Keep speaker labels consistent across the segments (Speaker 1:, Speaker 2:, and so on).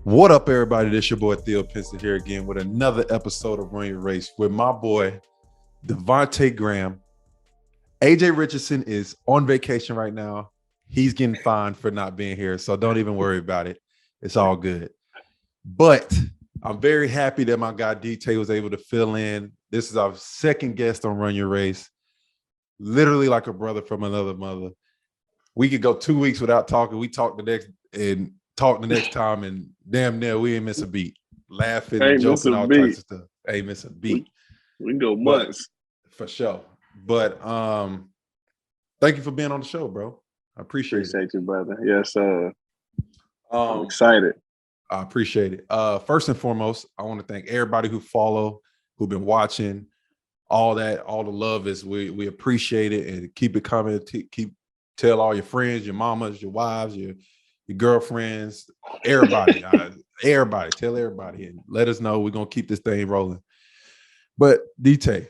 Speaker 1: What up, everybody? This your boy Theo Pinson here again with another episode of Run Your Race with my boy Devonte Graham. AJ Richardson is on vacation right now. He's getting fined for not being here, so don't even worry about it. It's all good. But I'm very happy that my guy DT was able to fill in. This is our second guest on Run Your Race. Literally like a brother from another mother. We could go 2 weeks without talking. We talk the next time, and damn near we ain't miss a beat. Laughing,
Speaker 2: ain't
Speaker 1: joking, all types of stuff. Ain't miss a beat.
Speaker 2: We can go months.
Speaker 1: For sure. But thank you for being on the show, bro. I appreciate
Speaker 2: you, brother. Yes, sir. I'm
Speaker 1: it.
Speaker 2: excited.
Speaker 1: I appreciate it. First and foremost, I want to thank everybody who follow, who've been watching, all that, all the love is we appreciate it, and keep it coming. Tell all your friends, your mamas, your wives, your girlfriends, everybody, everybody, tell everybody, and let us know. We're gonna keep this thing rolling. But DT,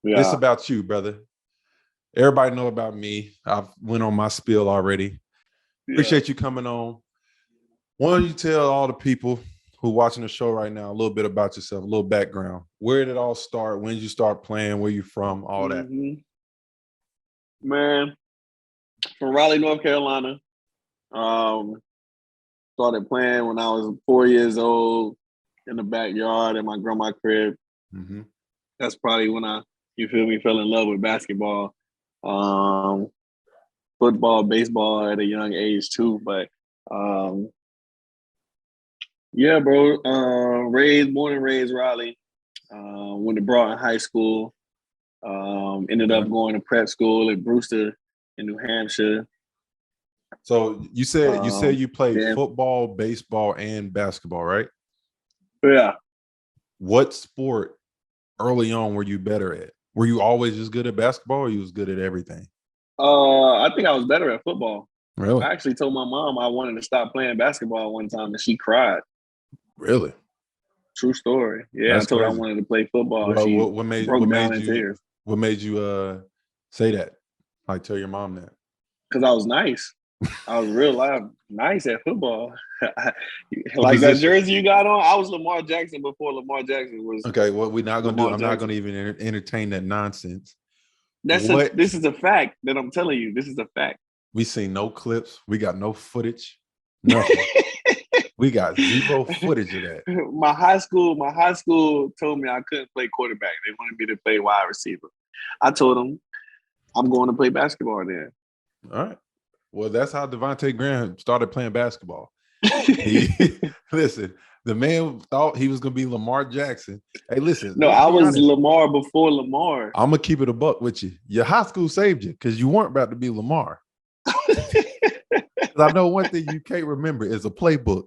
Speaker 1: This about you, brother. Everybody know about me. I've went on my spiel already. Appreciate you coming on. Why don't you tell all the people who are watching the show right now a little bit about yourself, a little background. Where did it all start? When did you start playing? Where you from? All that.
Speaker 2: Man, from Raleigh, North Carolina. Started playing when I was 4 years old in the backyard at my grandma's crib.
Speaker 1: Mm-hmm.
Speaker 2: That's probably when fell in love with basketball. Football, baseball at a young age too. But yeah, bro. Born and raised Raleigh. Went to Broughton High School. Ended up going to prep school at Brewster in New Hampshire.
Speaker 1: So you said you played football, baseball, and basketball, right?
Speaker 2: Yeah.
Speaker 1: What sport early on were you better at? Were you always just good at basketball, or you was good at everything?
Speaker 2: I think I was better at football.
Speaker 1: Really?
Speaker 2: I actually told my mom I wanted to stop playing basketball one time, and she cried.
Speaker 1: Really?
Speaker 2: True story. Yeah,
Speaker 1: That's
Speaker 2: I told her I
Speaker 1: crazy.
Speaker 2: wanted to play football.
Speaker 1: Well,
Speaker 2: she
Speaker 1: what made you say that? Like, tell your mom that?
Speaker 2: Because I was nice. I was real loud, nice at football. Like that jersey you got on, I was Lamar Jackson before Lamar Jackson was.
Speaker 1: Okay, what we're not gonna do? I'm not gonna even entertain that nonsense.
Speaker 2: This is a fact that I'm telling you. This is a fact.
Speaker 1: We seen no clips. We got no footage. Nothing. We got zero footage of that.
Speaker 2: My high school told me I couldn't play quarterback. They wanted me to play wide receiver. I told them I'm going to play basketball then.
Speaker 1: All right. Well, that's how Devonte Graham started playing basketball. Listen, the man thought he was going to be Lamar Jackson. Hey, listen.
Speaker 2: No, I was Lamar before Lamar.
Speaker 1: I'm going to keep it a buck with you. Your high school saved you because you weren't about to be Lamar. I know one thing you can't remember is a playbook.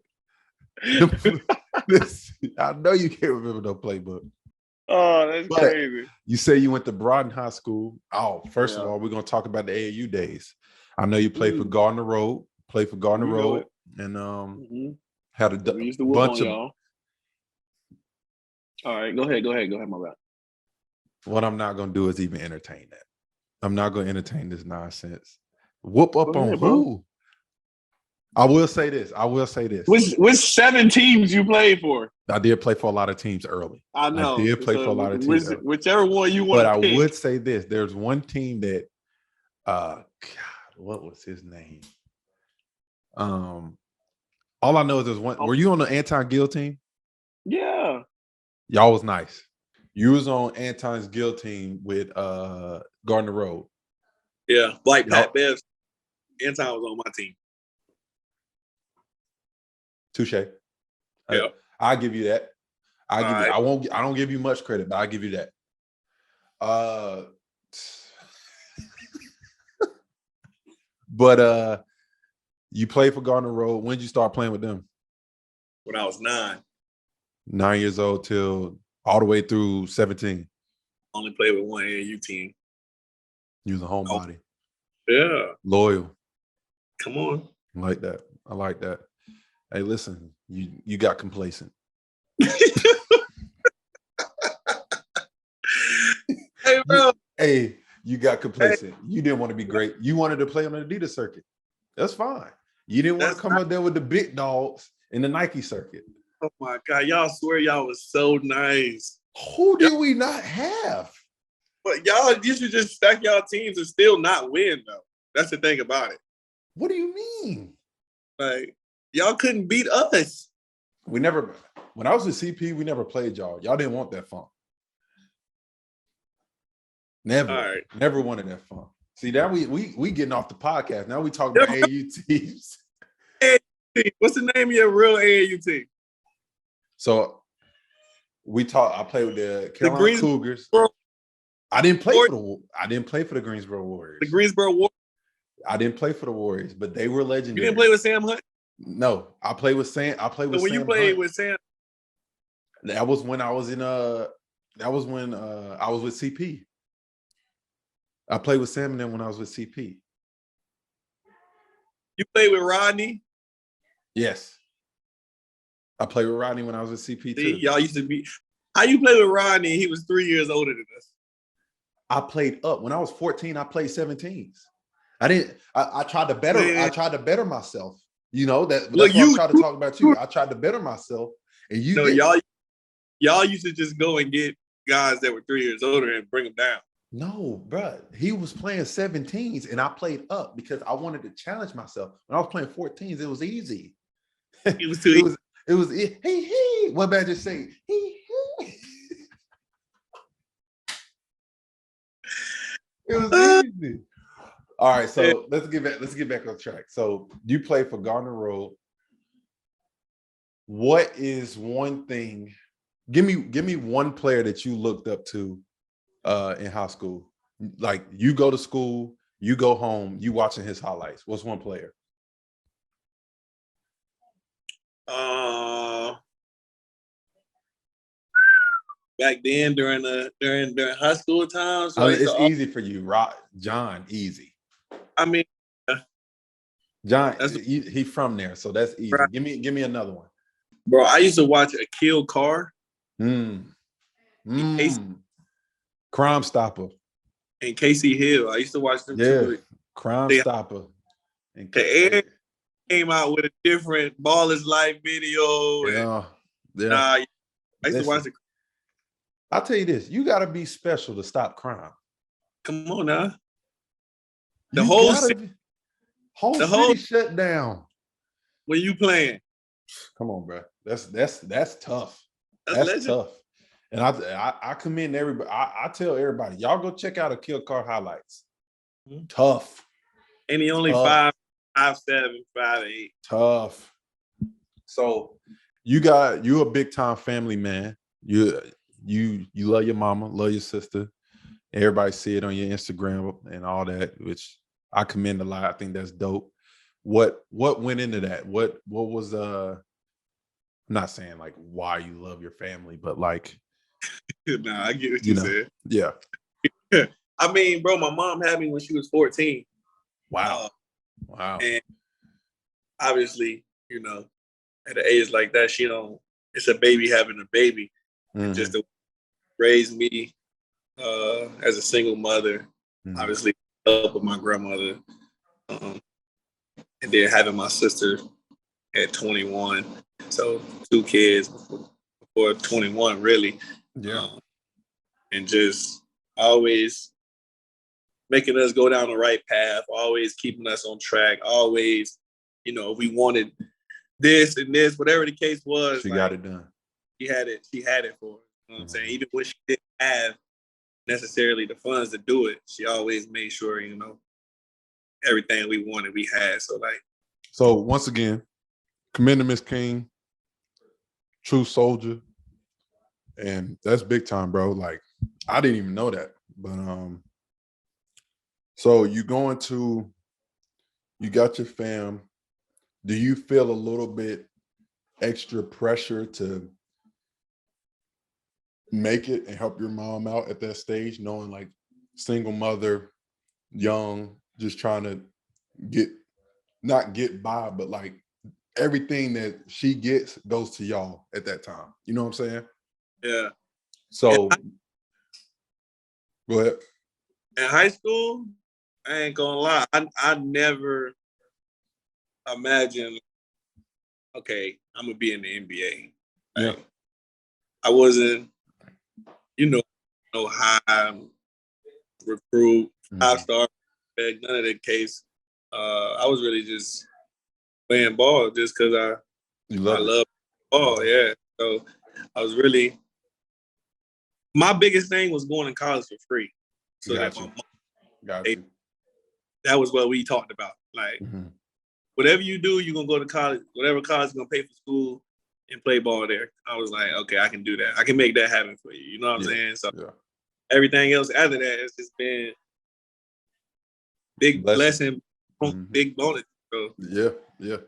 Speaker 1: Listen, I know you can't remember no playbook.
Speaker 2: Oh, that's crazy.
Speaker 1: You say you went to Broughton High School. Oh, first of all, we're going to talk about the AAU days. I know you played for Gardner Road, and had a bunch of.
Speaker 2: Y'all. All right, go ahead, my bad.
Speaker 1: What I'm not going to do is even entertain that. I'm not going to entertain this nonsense. Whoop up on who? Bro. I will say this.
Speaker 2: Which 7 teams you played for?
Speaker 1: I did play for a lot of teams early.
Speaker 2: I know.
Speaker 1: I did play for a lot of teams.
Speaker 2: Whichever one you want to pick.
Speaker 1: But I would say this. There's one team that, God, what was his name? All I know is there's one. Were you on the Anton Gill team?
Speaker 2: Yeah.
Speaker 1: Y'all was nice. You was on Anton's Gill team with Gardner Road.
Speaker 2: Yeah, like Pat Bev. Anton was on my team.
Speaker 1: Touche.
Speaker 2: Yeah.
Speaker 1: I'll give you that. I don't give you much credit, but I'll give you that. But you played for Gardner Road. When did you start playing with them?
Speaker 2: When I was 9.
Speaker 1: 9 years old till all the way through 17.
Speaker 2: Only played with one AAU team.
Speaker 1: You was a homebody.
Speaker 2: Yeah.
Speaker 1: Loyal.
Speaker 2: Come on.
Speaker 1: I like that. Hey, listen, you got complacent.
Speaker 2: Hey, bro.
Speaker 1: You got complacent. You didn't want to be great. You wanted to play on the Adidas circuit. That's fine. You didn't want to come up there with the big dogs in the Nike circuit.
Speaker 3: Oh my God, y'all swear y'all was so nice.
Speaker 1: Who did we not have?
Speaker 3: But y'all, you should just stack y'all teams and still not win, though. That's the thing about it.
Speaker 1: What do you mean?
Speaker 3: Like, y'all couldn't beat us.
Speaker 1: We never, when I was with CP, we never played y'all. Y'all didn't want that funk. Never,
Speaker 3: All right.
Speaker 1: Never wanted that funk. See, now we getting off the podcast. Now we talking about AAU teams.
Speaker 3: What's the name of your real AAU team?
Speaker 1: So I played with the Carolina Cougars. I didn't play for the Greensboro Warriors.
Speaker 3: The Greensboro Warriors.
Speaker 1: I didn't play for the Warriors, but they were legendary.
Speaker 3: You didn't play with Sam Hunt?
Speaker 1: No, I played with Sam. I played with
Speaker 3: so when
Speaker 1: Sam
Speaker 3: you played
Speaker 1: Hunt.
Speaker 3: with Sam,
Speaker 1: that was when I was in I was with CP. I played with Sam and then when I was with CP.
Speaker 3: You played with Rodney?
Speaker 1: Yes. I played with Rodney when I was with CP too.
Speaker 3: See, y'all used to be. How you play with Rodney? He was 3 years older than us.
Speaker 1: I played up. When I was 14, I played 17s. I tried to better.
Speaker 3: Man.
Speaker 1: I tried to better myself. You know that.
Speaker 3: Look,
Speaker 1: that's why I tried to talk about you. I tried to better myself, and you.
Speaker 3: No, y'all used to just go and get guys that were 3 years older and bring them down.
Speaker 1: No, bro. He was playing 17s, and I played up because I wanted to challenge myself. When I was playing 14s, it was easy.
Speaker 3: It was too easy.
Speaker 1: It was. Hey. What bad just say? Hey. It was easy. All right, so let's get back on track. So you play for Gardner Road. What is one thing? Give me one player that you looked up to in high school. Like you go to school, you go home, you watching his highlights. What's one player?
Speaker 3: Back then during high school times. So
Speaker 1: it's easy for you, John. Easy.
Speaker 3: I mean,
Speaker 1: John, he from there, so that's easy. Right. Give me another one.
Speaker 3: Bro, I used to watch Akil Carr.
Speaker 1: Crime Stopper.
Speaker 3: And Casey Hill. I used to watch them too.
Speaker 1: Crime Stopper.
Speaker 3: And Ed came out with a different Ball is Life video.
Speaker 1: Yeah.
Speaker 3: I used to watch it.
Speaker 1: I'll tell you this, you got to be special to stop crime.
Speaker 3: Come on now.
Speaker 1: The whole city shut down.
Speaker 3: When you playing?
Speaker 1: Come on, bro. That's tough. That's tough. And I commend everybody. I tell everybody, y'all go check out Akil Carr highlights. Mm-hmm. Tough.
Speaker 3: And he only 5'7", 5'8".
Speaker 1: Tough. So you a big time family man. You love your mama, love your sister. Everybody see it on your Instagram and all that, which I commend a lot. I think that's dope. What went into that? What was I'm not saying like why you love your family, but like
Speaker 3: nah, I get what you said.
Speaker 1: Yeah.
Speaker 3: I mean, bro, my mom had me when she was 14.
Speaker 1: Wow.
Speaker 3: And obviously, at an age like that, it's a baby having a baby. Mm-hmm. Just to raise me as a single mother, obviously up with my grandmother, and then having my sister at 21. So 2 kids before 21, really.
Speaker 1: Yeah.
Speaker 3: And just always making us go down the right path, always keeping us on track, always, we wanted this and this, whatever the case was.
Speaker 1: She got it done.
Speaker 3: She had it for us. You know what I'm saying? Even when she didn't have necessarily the funds to do it, she always made sure, everything we wanted, we had.
Speaker 1: So once again, commend to Miss King, true soldier. And that's big time, bro. Like, I didn't even know that. But so you got your fam. Do you feel a little bit extra pressure to make it and help your mom out at that stage, knowing like single mother, young, just trying to not get by, but like everything that she gets goes to y'all at that time. You know what I'm saying?
Speaker 3: Yeah.
Speaker 1: So go ahead.
Speaker 3: In high school, I ain't gonna lie, I never imagined okay, I'm gonna be in the NBA.
Speaker 1: Yeah.
Speaker 3: Like, I wasn't, no high recruit,
Speaker 1: Mhm.
Speaker 3: 5-star, none of that case. I was really just playing ball just because
Speaker 1: You
Speaker 3: I
Speaker 1: love it.
Speaker 3: love ball. Yeah. So I was really, my biggest thing was going to college for free. So
Speaker 1: Got
Speaker 3: that my
Speaker 1: you.
Speaker 3: mom,
Speaker 1: Got you.
Speaker 3: that was what we talked about. Like,
Speaker 1: Mhm.
Speaker 3: whatever you do, you're gonna go to college. Whatever college is gonna pay for school and play ball there. I was like, okay, I can do that. I can make that happen for you. You know what I'm
Speaker 1: Yeah.
Speaker 3: saying? So
Speaker 1: Yeah.
Speaker 3: everything else after that, it's just been big
Speaker 1: Blessing.
Speaker 3: blessing,
Speaker 1: Mhm.
Speaker 3: big bonus. So
Speaker 1: Yeah. Yeah.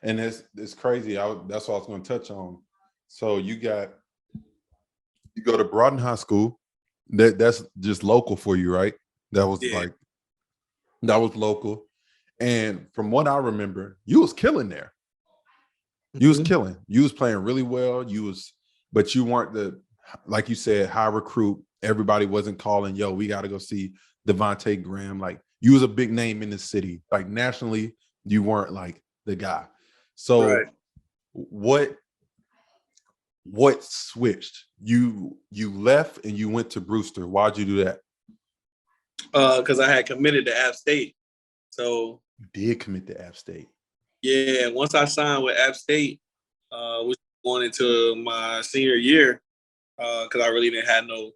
Speaker 1: And it's crazy. That's what I was going to touch on. So you go to Broughton High School. That's just local for you, right? That was
Speaker 3: yeah,
Speaker 1: that was local. And from what I remember, you was killing there. You was killing. You was playing really well. But you weren't like you said, high recruit. Everybody wasn't calling, yo, we got to go see Devonte Graham. Like, you was a big name in the city. Like, nationally, you weren't like the guy. So
Speaker 3: right.
Speaker 1: what switched? You left and you went to Brewster. Why'd you do that?
Speaker 3: Because I had committed to App State. So
Speaker 1: You did commit to App State.
Speaker 3: yeah, once I signed with App State, was going into my senior year, because I really didn't have no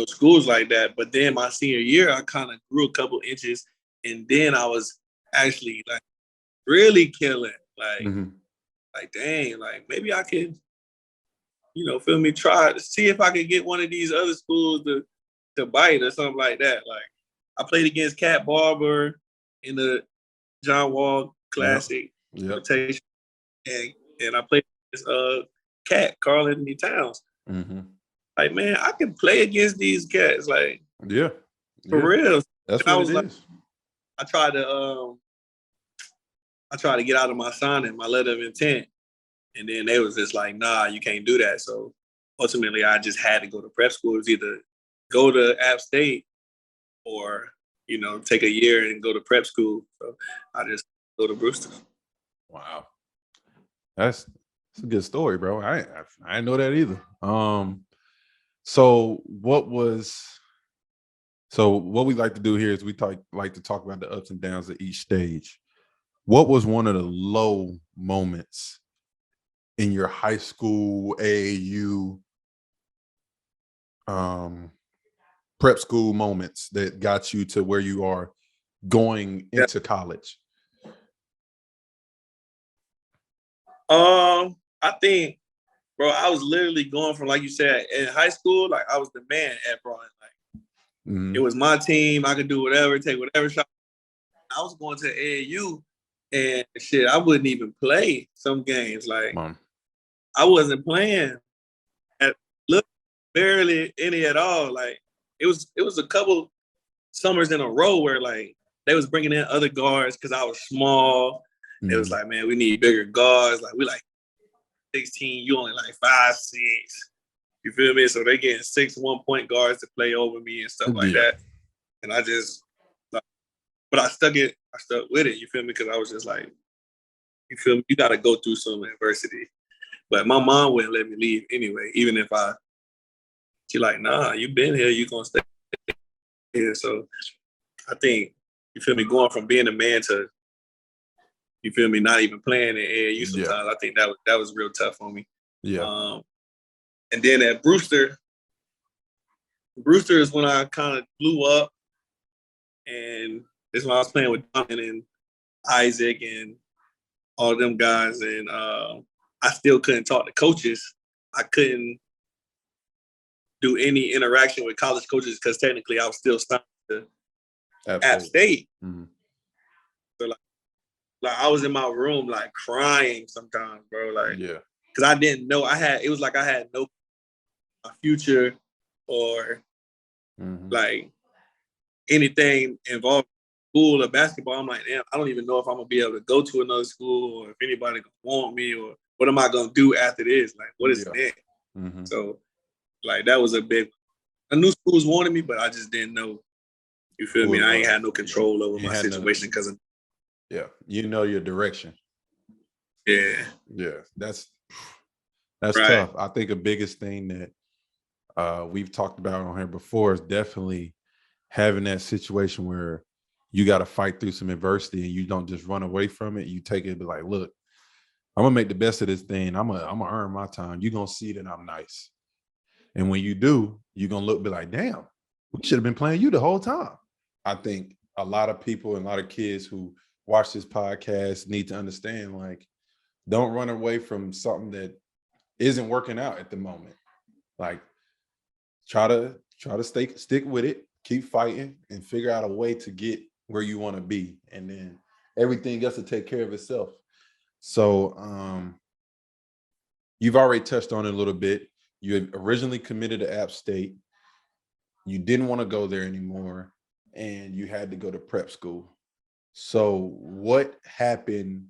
Speaker 3: schools like that. But then my senior year, I kind of grew a couple inches, and then I was actually like really killing.
Speaker 1: Mhm.
Speaker 3: Like dang, like maybe I could, feel me, try to see if I could get one of these other schools to bite or something like that. Like I played against Cat Barber in the John Wall
Speaker 1: Yep.
Speaker 3: Classic
Speaker 1: Yep.
Speaker 3: invitation, and I played against Cat Carl Anthony Towns.
Speaker 1: Mhm.
Speaker 3: Like man, I can play against these cats, like
Speaker 1: Yeah.
Speaker 3: for
Speaker 1: Yeah.
Speaker 3: real. And
Speaker 1: That's
Speaker 3: I
Speaker 1: what it
Speaker 3: was like,
Speaker 1: is.
Speaker 3: I tried to get out of my signing, my letter of intent, and then they was just like, nah, you can't do that. So ultimately, I just had to go to prep school. It was either go to App State or take a year and go to prep school. So I just go to Brewster.
Speaker 1: Wow. That's a good story, bro. I didn't know that either. So what we like to do here is we like to talk about the ups and downs of each stage. What was one of the low moments in your high school AAU prep school moments that got you to where you are going
Speaker 3: Yeah.
Speaker 1: into college?
Speaker 3: I think, bro, I was literally going from, like you said, in high school, like I was the man at Broughton. Like it
Speaker 1: Mhm.
Speaker 3: was my team. I could do whatever, take whatever shot. I was going to AAU and shit, I wouldn't even play some games. Like
Speaker 1: Mom.
Speaker 3: I wasn't playing at look barely any at all. Like it was a couple summers in a row where like they was bringing in other guards because I was small. It was
Speaker 1: Mhm.
Speaker 3: like, man, we need bigger guards. Like we like 16, you only like 5'6". You feel me? So they getting 6 1 point guards to play over me and stuff like
Speaker 1: Yeah.
Speaker 3: that. And I just, like, but I stuck with it. You feel me? Because I was just like, you feel me? You got to go through some adversity. But my mom wouldn't let me leave anyway, even if she like, nah, you been here, you gonna stay here. So I think, you feel me, going from being a man to, you feel me, not even playing in AAU
Speaker 1: Yeah.
Speaker 3: sometimes, I think that was real tough on me.
Speaker 1: Yeah.
Speaker 3: And then at Brewster is when I kind of blew up, and this is when I was playing with Donovan and Isaac and all them guys, and I still couldn't talk to coaches. I couldn't do any interaction with college coaches because technically I was still signed to App
Speaker 1: Absolutely.
Speaker 3: State.
Speaker 1: Mhm.
Speaker 3: So like I was in my room like crying sometimes, bro. Like
Speaker 1: Yeah.
Speaker 3: because I didn't know it was like I had no future or
Speaker 1: Mhm.
Speaker 3: like anything involved in school or basketball. I'm like, damn, I don't even know if I'm gonna be able to go to another school or if anybody gonna want me or what am I gonna do after this? Like, what is
Speaker 1: Yeah.
Speaker 3: next?
Speaker 1: Mhm.
Speaker 3: So, like, that was a big. I knew schools wanted me, but I just didn't know. You feel
Speaker 1: Who
Speaker 3: me?
Speaker 1: it
Speaker 3: I ain't
Speaker 1: was.
Speaker 3: had no
Speaker 1: Yeah.
Speaker 3: control over
Speaker 1: You
Speaker 3: my
Speaker 1: had no.
Speaker 3: situation because of.
Speaker 1: Yeah. You know your direction. Yeah, that's
Speaker 3: Right.
Speaker 1: tough. I think the biggest thing that we've talked about on here before is definitely having that situation where you got to fight through some adversity and you don't just run away from it. You take it and be like, look, I'm gonna make the best of this thing. I'm gonna earn my time. You're gonna see that I'm nice. And when you do, you're gonna be like, damn, we should have been playing you the whole time. I think a lot of people and a lot of kids who watch this podcast need to understand, like, don't run away from something that isn't working out at the moment. Like, try to stick with it, keep fighting, and figure out a way to get where you want to be. And then everything else to take care of itself. So you've already touched on it a little bit. You had originally committed to App State. You didn't want to go there anymore, and you had to go to prep school. So what happened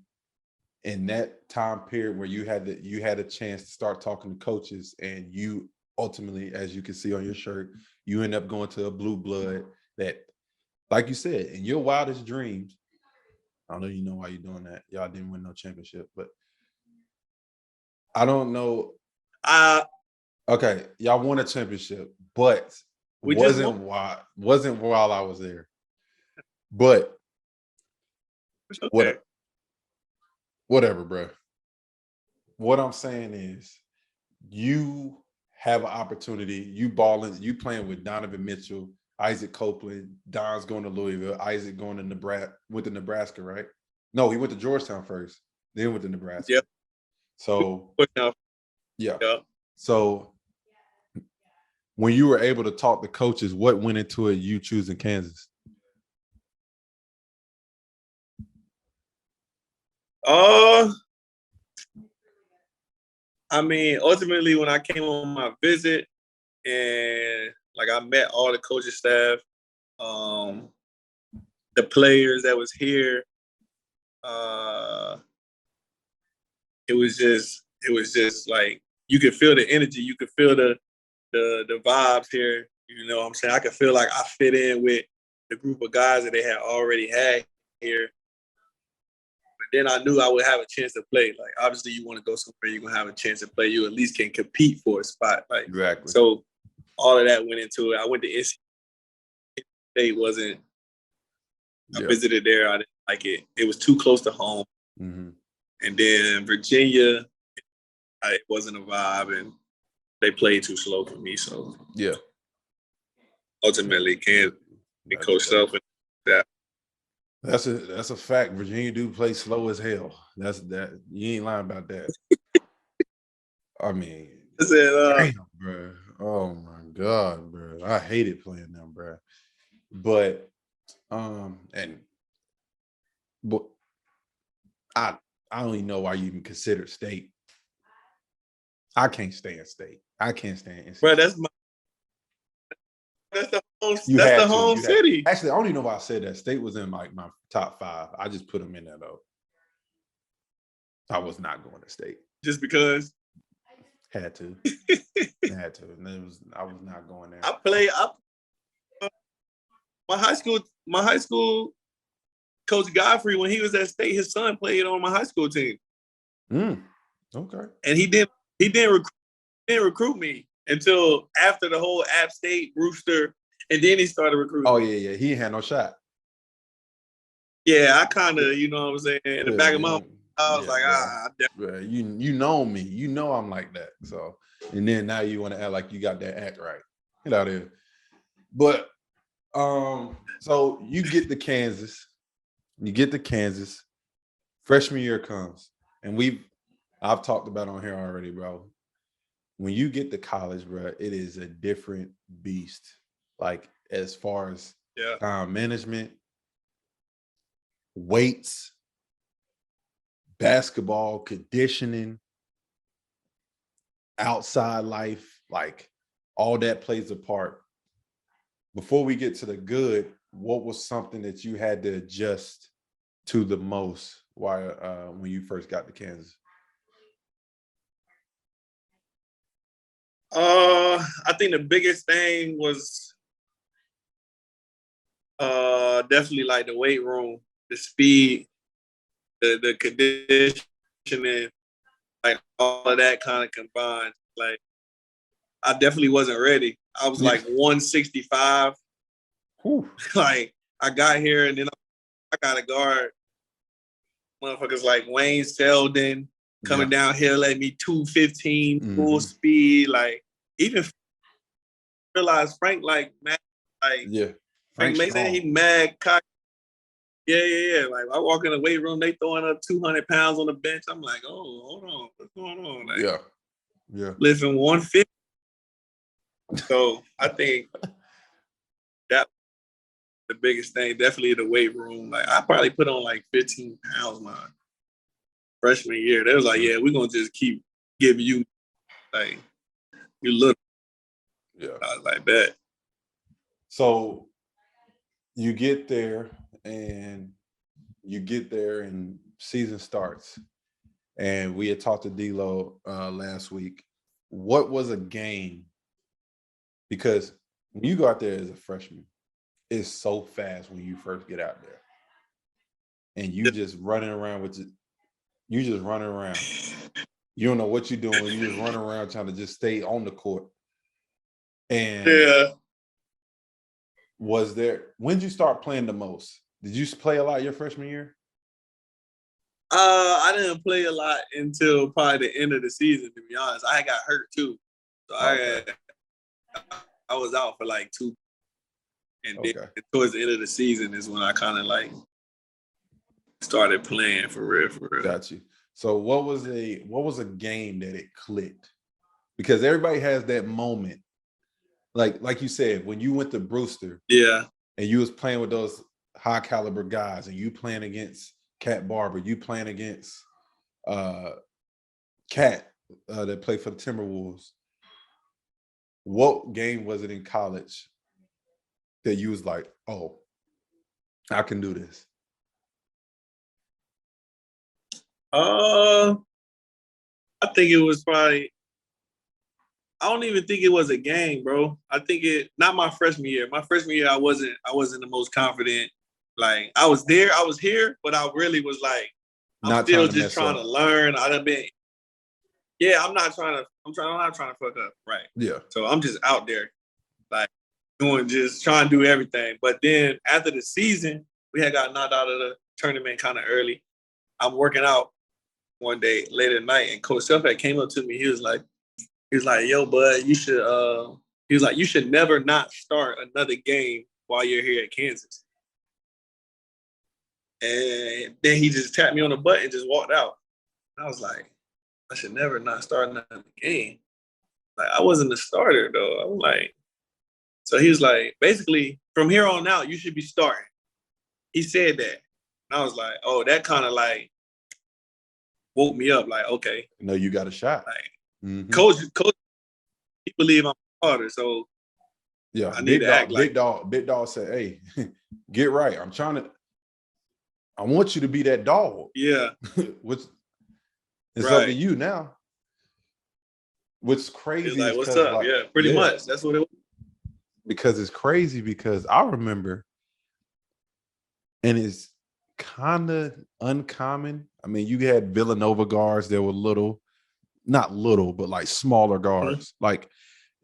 Speaker 1: in that time period where you had a chance to start talking to coaches, and you ultimately, as you can see on your shirt, you end up going to a blue blood that, like you said, in your wildest dreams, I know you know why you're doing that. Y'all didn't win no championship, but I don't know. Okay, y'all won a championship, but
Speaker 3: We
Speaker 1: wasn't while I was there. But
Speaker 3: okay.
Speaker 1: whatever, bro. What I'm saying is, you have an opportunity. You balling. You playing with Donovan Mitchell, Isaac Copeland. Don's going to Louisville. Isaac going to Nebraska. Went to Nebraska, right? No, he went to Georgetown first. Then went to Nebraska.
Speaker 3: Yep.
Speaker 1: So
Speaker 3: yeah.
Speaker 1: So when you were able to talk to coaches, what went into it? You choosing Kansas?
Speaker 3: I mean, ultimately, when I came on my visit and like I met all the coaching staff, the players that was here, it was just like you could feel the energy, you could feel the vibes here. You know what I'm saying? I could feel like I fit in with the group of guys that they had already had here. Then I knew I would have a chance to play. Like, obviously, you want to go somewhere, you're going to have a chance to play. You at least can compete for a spot. Like,
Speaker 1: exactly.
Speaker 3: So all of that went into it. I went to NCAA. State wasn't. I visited there. I didn't like it. It was too close to home.
Speaker 1: Mm-hmm.
Speaker 3: And then Virginia, it wasn't a vibe, and they played too slow for me. So
Speaker 1: yeah,
Speaker 3: ultimately, Kansas and Coach Self and that.
Speaker 1: That's a fact. Virginia do play slow as hell. That's that. You ain't lying about that. I mean, damn, bro. Oh my God, bro. I hated playing them, bro. But I don't even know why you even consider State. I can't stand State. I can't stand NC.
Speaker 3: Bro, that's the home city.
Speaker 1: Actually, I don't even know why I said that. State was in like my top 5. I just put them in there though. I was not going to State.
Speaker 3: Just because?
Speaker 1: Had to. Had to. And I was not going there.
Speaker 3: My high school Coach Godfrey, when he was at State, his son played on my high school team.
Speaker 1: Okay.
Speaker 3: And he didn't recruit me until after the whole App State Rooster, and then he started recruiting.
Speaker 1: Oh yeah. He had no shot.
Speaker 3: Yeah, I kind of, you know what I'm saying, in the back of my mind, I was like,
Speaker 1: you know me. You know I'm like that. So, and then now you want to act like you got that act right. Get out of here. But so you get to Kansas. Freshman year comes, and I've talked about on here already, bro. When you get to college, bro, it is a different beast. Like, as far as time management, weights, basketball, conditioning, outside life, like all that plays a part. Before we get to the good, what was something that you had to adjust to the most when you first got to Kansas?
Speaker 3: I think the biggest thing was definitely like the weight room, the speed, the condition. and like all of that kind of combined. Like I definitely wasn't ready. I was like 165.
Speaker 1: Whew.
Speaker 3: Like I got here and then I got a guard motherfuckers like Wayne Selden coming downhill at me 215 full speed. Like even realized Frank like mad, like Frank Mason, he mad cocky. Yeah. Like I walk in the weight room, they throwing up 200 pounds on the bench. I'm like, oh, hold on, what's going on? Like, lifting 150. So I think that the biggest thing, definitely the weight room. Like I probably put on like 15 pounds my freshman year. They was like, yeah, we're gonna just keep giving you like you look. Yeah. I was like that.
Speaker 1: So you get there and season starts. And we had talked to D-Lo last week. What was a game? Because when you go out there as a freshman, it's so fast when you first get out there. And you just running around you just running around. You don't know what you're doing. You just running around trying to just stay on the court. And when did you start playing the most? Did you play a lot your freshman year?
Speaker 3: I didn't play a lot until probably the end of the season, to be honest. I got hurt too. So I was out for like 2. And then towards the end of the season is when I kind of like started playing for real.
Speaker 1: Got you. So what was a game that it clicked? Because everybody has that moment. Like you said, when you went to Brewster, and you was playing with those high caliber guys, and you playing against Cat Barber, you playing against Cat that played for the Timberwolves. What game was it in college that you was like, oh, I can do this?
Speaker 3: I think it was probably. I don't even think it was a game, bro. I think not my freshman year. My freshman year, I wasn't the most confident. Like I was here, but I really was like, I'm still just trying to learn. I'm not trying to fuck up, right? Yeah. So I'm just out there, like just trying to do everything. But then after the season, we had got knocked out of the tournament kind of early. I'm working out one day late at night, and Coach Selfat came up to me. He was like, yo, bud, you should never not start another game while you're here at Kansas. And then he just tapped me on the butt and just walked out. And I was like, I should never not start another game. Like, I wasn't a starter, though. I'm like, so he was like, basically, from here on out, you should be starting. He said that. And I was like, oh, that kind of like woke me up. Like, okay.
Speaker 1: No, you got a shot.
Speaker 3: Like, Coach, he believe I'm a starter, so I need to act like
Speaker 1: Big Dog said, hey, get right. I want you to be that dog.
Speaker 3: Yeah.
Speaker 1: It's up to you now. What's crazy
Speaker 3: like, what's up? Like, pretty much. That's what it was.
Speaker 1: Because it's crazy because I remember, and it's kind of uncommon. I mean, you had Villanova guards that were not little, but like smaller guards. Like,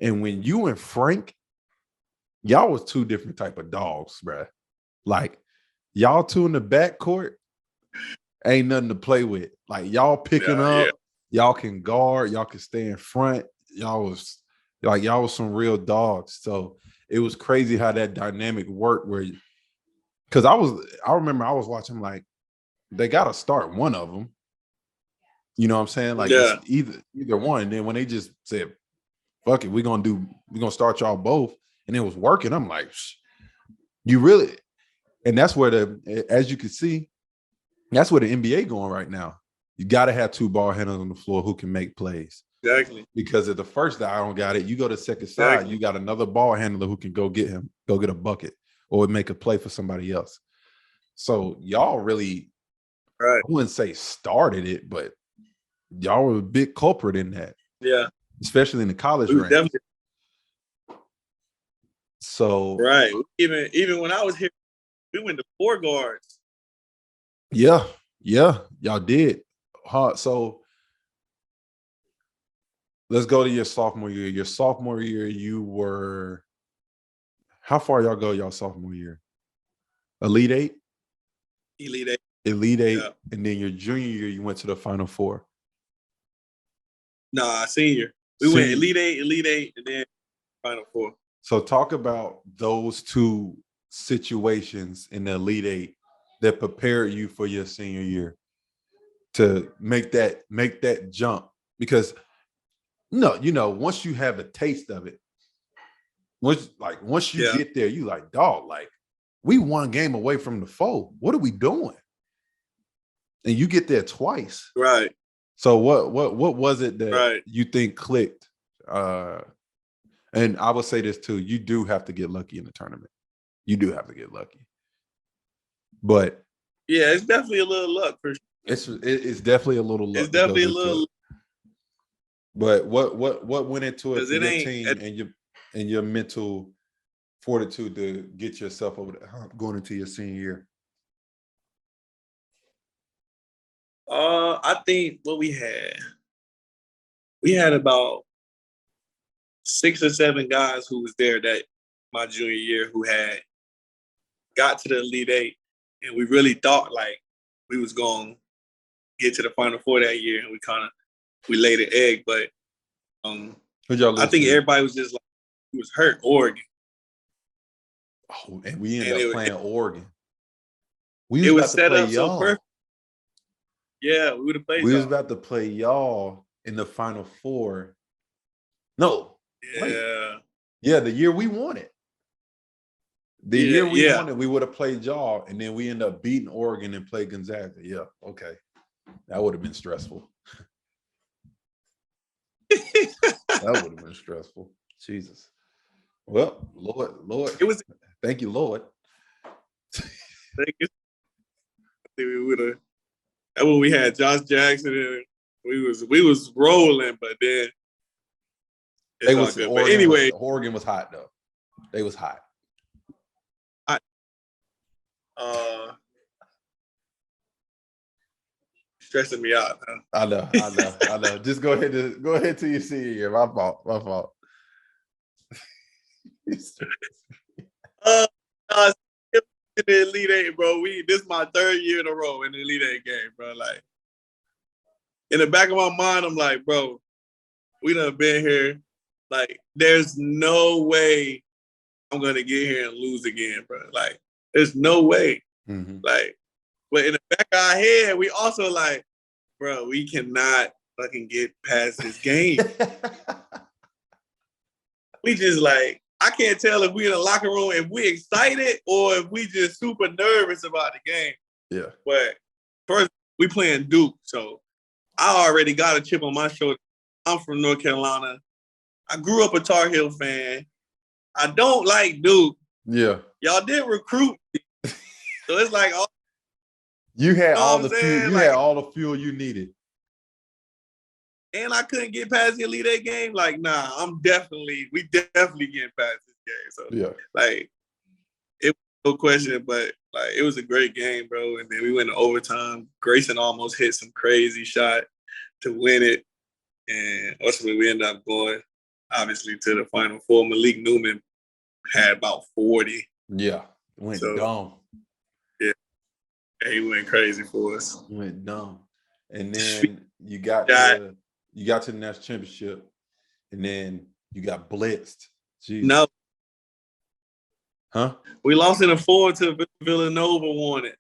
Speaker 1: and when you and Frank, y'all was 2 different type of dogs, bruh. Like, y'all 2 in the backcourt ain't nothing to play with. Like, y'all picking up, y'all can guard, y'all can stay in front. Y'all was some real dogs. So it was crazy how that dynamic worked. Because I remember I was watching, like, they got to start one of them. You know what I'm saying? Like, it's either one. And then when they just said, fuck it, we're gonna start y'all both, and it was working. I'm like, you really, and that's where as you can see, that's where the NBA going right now. You got to have 2 ball handlers on the floor who can make plays.
Speaker 3: Exactly.
Speaker 1: Because if the first guy don't got it, you go to the second side, you got another ball handler who can go get a bucket or make a play for somebody else. So y'all really, I wouldn't say started it, but y'all were a big culprit in that.
Speaker 3: Yeah.
Speaker 1: Especially in the college ranks.
Speaker 3: Definitely.
Speaker 1: So
Speaker 3: even when I was here, we went to 4 guards.
Speaker 1: Yeah, y'all did. So let's go to your sophomore year. Your sophomore year, you were how far y'all go y'all sophomore year? Elite Eight?
Speaker 3: Elite Eight.
Speaker 1: Elite Eight.
Speaker 3: Yeah.
Speaker 1: And then your junior year, you went to the Final Four.
Speaker 3: Nah, senior. We went Elite Eight, and then Final Four.
Speaker 1: So talk about those two situations in the Elite Eight that prepared you for your senior year to make that jump. Because once you have a taste of it, once you get there, you like, dog, like we one game away from the four. What are we doing? And you get there twice.
Speaker 3: Right.
Speaker 1: So what was it that you think clicked? And I will say this too, you do have to get lucky in the tournament. You do have to get lucky. But
Speaker 3: yeah, it's definitely a little luck for sure.
Speaker 1: It's definitely a little luck.
Speaker 3: It's definitely a little.
Speaker 1: But what went into it for your team and your mental fortitude to get yourself over the hump going into your senior year?
Speaker 3: I think what we had about 6 or 7 guys who was there that my junior year who had got to the Elite Eight, and we really thought like we was going to get to the Final Four that year, and we laid an egg, but I think everybody was just like, he was hurt. Oregon.
Speaker 1: Oh, and we ended up playing Oregon.
Speaker 3: It was set up so perfect. Yeah, we would have played.
Speaker 1: We was about to play y'all in the Final Four. No. Yeah, the year we won it. The year we won it, we would have played y'all, and then we end up beating Oregon and played Gonzaga. Yeah, okay. That would have been stressful. That would have been stressful. Jesus. Well, Lord.
Speaker 3: It was.
Speaker 1: Thank you, Lord.
Speaker 3: Thank you. I think we would have. That's when we had Josh Jackson, and we was rolling, but then
Speaker 1: Oregon was hot though. They was hot.
Speaker 3: Stressing me out. Huh?
Speaker 1: I know. Just go ahead to your senior year. My fault.
Speaker 3: In the Elite Eight, bro. This is my 3rd year in a row in the Elite Eight game, bro. Like, in the back of my mind, I'm like, bro, we done been here. Like, there's no way I'm gonna get here and lose again, bro. Like, there's no way.
Speaker 1: Mm-hmm.
Speaker 3: Like, but in the back of our head, we also like, bro, we cannot fucking get past this game. We just like, I can't tell if we in the locker room, if we excited or if we just super nervous about the game.
Speaker 1: Yeah.
Speaker 3: But first, we playing Duke, so I already got a chip on my shoulder. I'm from North Carolina. I grew up a Tar Heel fan. I don't like Duke.
Speaker 1: Yeah.
Speaker 3: Y'all did recruit me. So it's like
Speaker 1: you had all the fuel. You had all the fuel you needed.
Speaker 3: And I couldn't get past the Elite Eight game. Like, nah, we definitely getting past this game. So
Speaker 1: yeah.
Speaker 3: Like, it was no question, but like it was a great game, bro. And then we went to overtime. Grayson almost hit some crazy shot to win it. And ultimately we ended up going, obviously, to the Final Four. Malik Newman had about 40.
Speaker 1: Yeah. Went dumb.
Speaker 3: Yeah. He went crazy for us.
Speaker 1: Went dumb. And then you got to the national championship, and then you got blitzed. Jeez.
Speaker 3: No.
Speaker 1: Huh?
Speaker 3: We lost in a 4 to Villanova won it.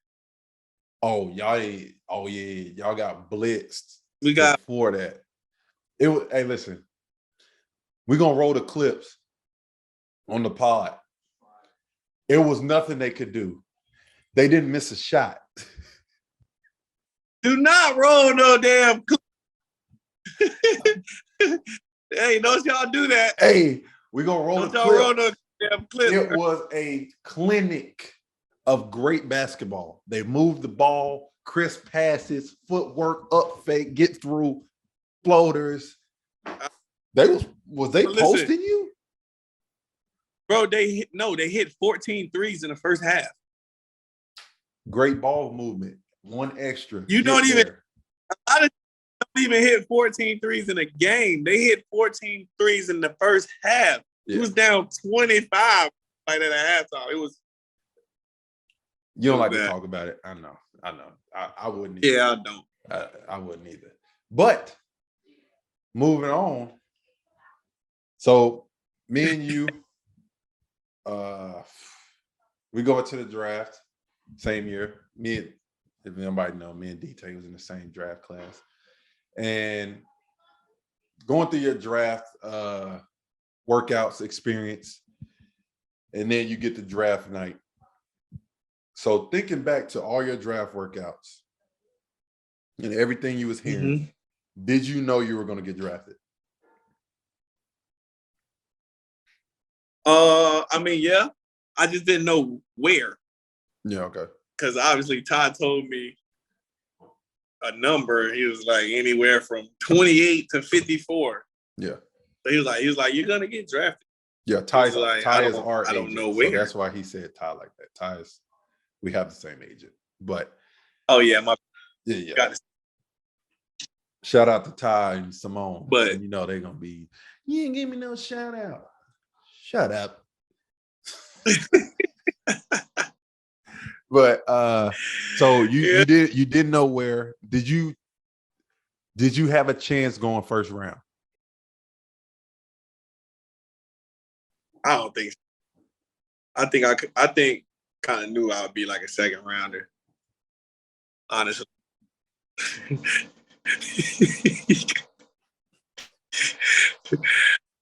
Speaker 1: Oh, y'all got blitzed.
Speaker 3: We got
Speaker 1: before that. Hey, listen. We're gonna roll the clips on the pod. It was nothing they could do. They didn't miss a shot.
Speaker 3: Do not roll no damn clip. Hey, don't y'all do that.
Speaker 1: Hey, we're gonna roll the clip.
Speaker 3: Roll no damn clip.
Speaker 1: It was a clinic of great basketball. They moved the ball, crisp passes, footwork, up fake, get through, floaters. Was they posting you?
Speaker 3: Bro, they hit 14 threes in the first half.
Speaker 1: Great ball movement. One extra.
Speaker 3: You don't even a lot of even hit 14 threes in a game. They hit 14 threes in the first half.
Speaker 1: Yeah.
Speaker 3: It was down 25 right at halftime. It was.
Speaker 1: You don't like to talk about it. I know. I wouldn't either.
Speaker 3: Yeah, I don't.
Speaker 1: I wouldn't either. But moving on. So me and you, we go into the draft same year. If anybody know, me and DT was in the same draft class. And going through your draft workouts experience, and then you get to draft night. So thinking back to all your draft workouts and everything you was hearing, did you know you were going to get drafted?
Speaker 3: I mean, yeah. I just didn't know where.
Speaker 1: Yeah, okay.
Speaker 3: Because obviously Todd told me a number. He was like anywhere from 28 to 54.
Speaker 1: Yeah.
Speaker 3: So he was like, you're gonna get drafted.
Speaker 1: Yeah, Ty is our
Speaker 3: I don't
Speaker 1: agent,
Speaker 3: know where.
Speaker 1: So that's why he said Ty like that. Ty is, we have the same agent. But
Speaker 3: oh yeah,
Speaker 1: yeah. Shout out to Ty and Simone.
Speaker 3: But
Speaker 1: and you know they're gonna be, you didn't give me no shout out. Shut up. But so you didn't know where. Did you have a chance going first round?
Speaker 3: I don't think so. I think kind of knew I would be like a second rounder. Honestly.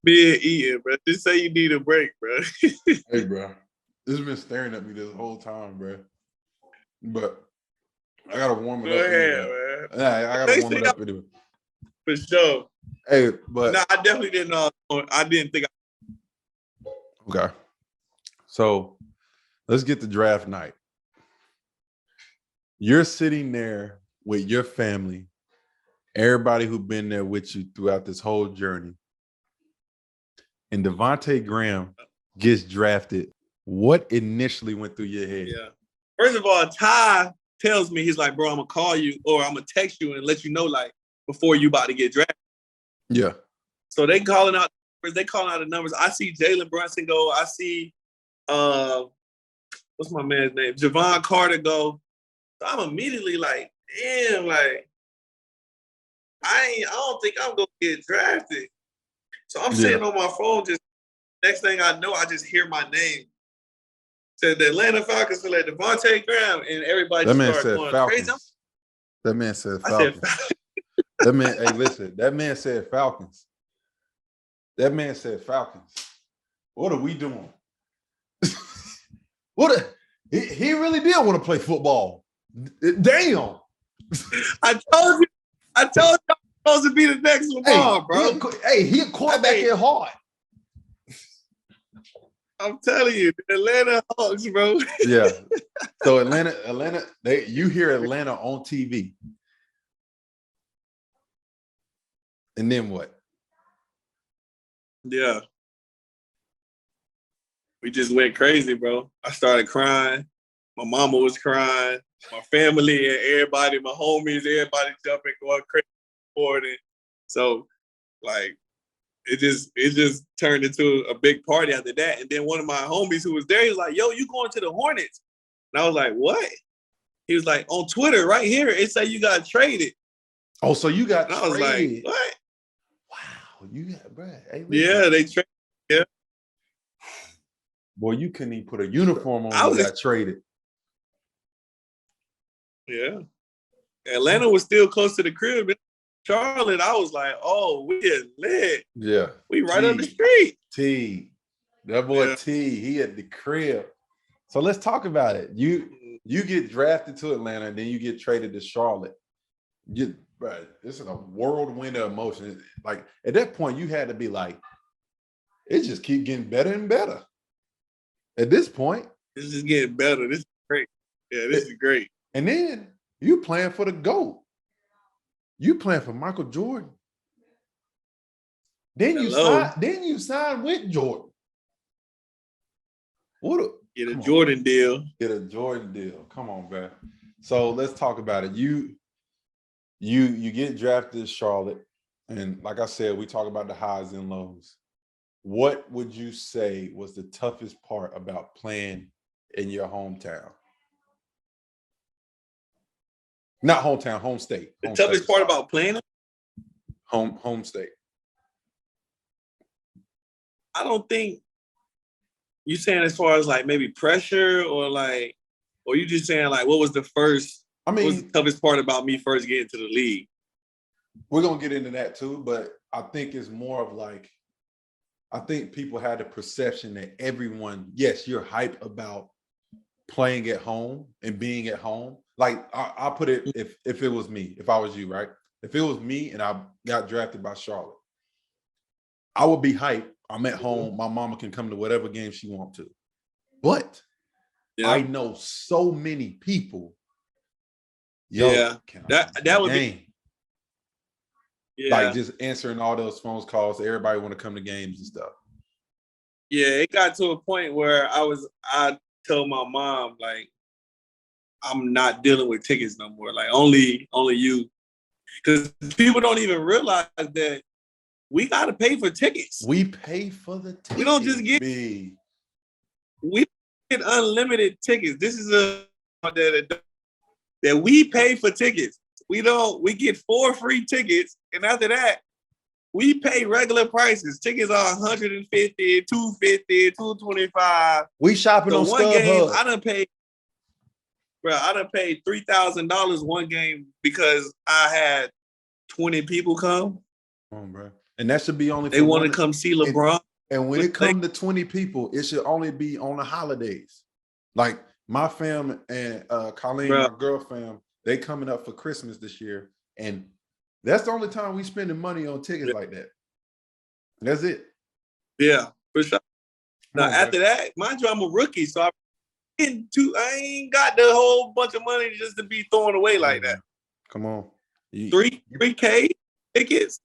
Speaker 3: Me and Ian, bro. Just say you need a break, bro.
Speaker 1: Hey, bro. This has been staring at me this whole time, bro. But I gotta warm it up.
Speaker 3: Ahead, man.
Speaker 1: I gotta warm it up anyway.
Speaker 3: For sure.
Speaker 1: Hey, but
Speaker 3: I definitely didn't know. I didn't think.
Speaker 1: Okay. So let's get to draft night. You're sitting there with your family, everybody who's been there with you throughout this whole journey. And Devonte Graham gets drafted. What initially went through your head?
Speaker 3: Yeah. First of all, Ty tells me, he's like, bro, I'm going to call you or I'm going to text you and let you know, like, before you about to get drafted.
Speaker 1: Yeah. So
Speaker 3: they calling out the numbers. I see Jalen Brunson go. I see, what's my man's name? Javon Carter go. So I'm immediately like, damn, like, I don't think I'm going to get drafted. So I'm sitting on my phone, just next thing I know, I just hear my name. Said the Atlanta Falcons select Devonte Graham, and everybody just started going
Speaker 1: Falcons.
Speaker 3: crazy.
Speaker 1: That man said Falcons. That man, hey, listen, that man said Falcons. That man said Falcons. What are we doing? He really did want to play football. Damn.
Speaker 3: I told you I'm supposed to be the next Lamar, bro.
Speaker 1: He a quarterback at heart.
Speaker 3: I'm telling you, the Atlanta Hawks, bro.
Speaker 1: Yeah. So Atlanta, you hear Atlanta on TV. And then what?
Speaker 3: Yeah. We just went crazy, bro. I started crying. My mama was crying. My family and everybody, my homies, everybody jumping, going crazy for it. So, like, it just turned into a big party after that. And then one of my homies who was there, he was like, yo, you going to the Hornets? And I was like, what? He was like, on Twitter right here, it say you got traded.
Speaker 1: Oh, so you got traded.
Speaker 3: I was like, what?
Speaker 1: Wow, you got, bro. Hey,
Speaker 3: yeah, they traded. Yeah.
Speaker 1: Boy, you couldn't even put a uniform on when you got traded.
Speaker 3: Yeah. Atlanta was still close to the crib. Charlotte, I was like, oh, we is lit.
Speaker 1: Yeah.
Speaker 3: We right on the street.
Speaker 1: T. That boy T, he at the crib. So let's talk about it. You get drafted to Atlanta and then you get traded to Charlotte. Bro, this is a whirlwind of emotions. Like at that point, you had to be like, it just keep getting better and better. At this point.
Speaker 3: This is getting better. This is great. Yeah, this is great.
Speaker 1: And then you playing for the GOAT. You playing for Michael Jordan. Then you sign with Jordan.
Speaker 3: Get a Jordan deal.
Speaker 1: Get a Jordan deal. Come on, bro. So let's talk about it. You get drafted to Charlotte, and like I said, we talk about the highs and lows. What would you say was the toughest part about playing in your hometown? Not hometown, home state.
Speaker 3: The
Speaker 1: Home
Speaker 3: toughest
Speaker 1: state,
Speaker 3: part
Speaker 1: sorry.
Speaker 3: about playing,
Speaker 1: home state.
Speaker 3: I don't think you saying as far as like maybe pressure or you just saying like what was the toughest part about me first getting to the league?
Speaker 1: We're gonna get into that too, but I think it's more of like, I think people had the perception that everyone, yes, you're hyped about playing at home and being at home. Like I'll put it, if it was me, if I was you, right? If it was me and I got drafted by Charlotte, I would be hyped. I'm at home. My mama can come to whatever game she wants to. But I know so many people.
Speaker 3: That would be. Yeah.
Speaker 1: Like just answering all those phone calls. Everybody want to come to games and stuff.
Speaker 3: Yeah, it got to a point where I told my mom, like, I'm not dealing with tickets no more. Like only you. Because people don't even realize that we gotta pay for tickets.
Speaker 1: We pay for the tickets.
Speaker 3: We don't just get we get unlimited tickets. This is that we pay for tickets. We get 4 free tickets, and after that, we pay regular prices. Tickets are $150, $250, $225.
Speaker 1: We shopping on
Speaker 3: one game.
Speaker 1: StubHub.
Speaker 3: I done paid $3,000 one game because I had 20 people come.
Speaker 1: Come on, bro. And that should be only.
Speaker 3: They want to come see LeBron.
Speaker 1: And when it comes to 20 people, it should only be on the holidays. Like my fam and Colleen, my girl fam, they coming up for Christmas this year, and that's the only time we spending money on tickets like that. That's it.
Speaker 3: Yeah, for sure. Now after that, mind you, I'm a rookie, so I ain't got the whole bunch of money just to be throwing away like that.
Speaker 1: Come on,
Speaker 3: 3K tickets.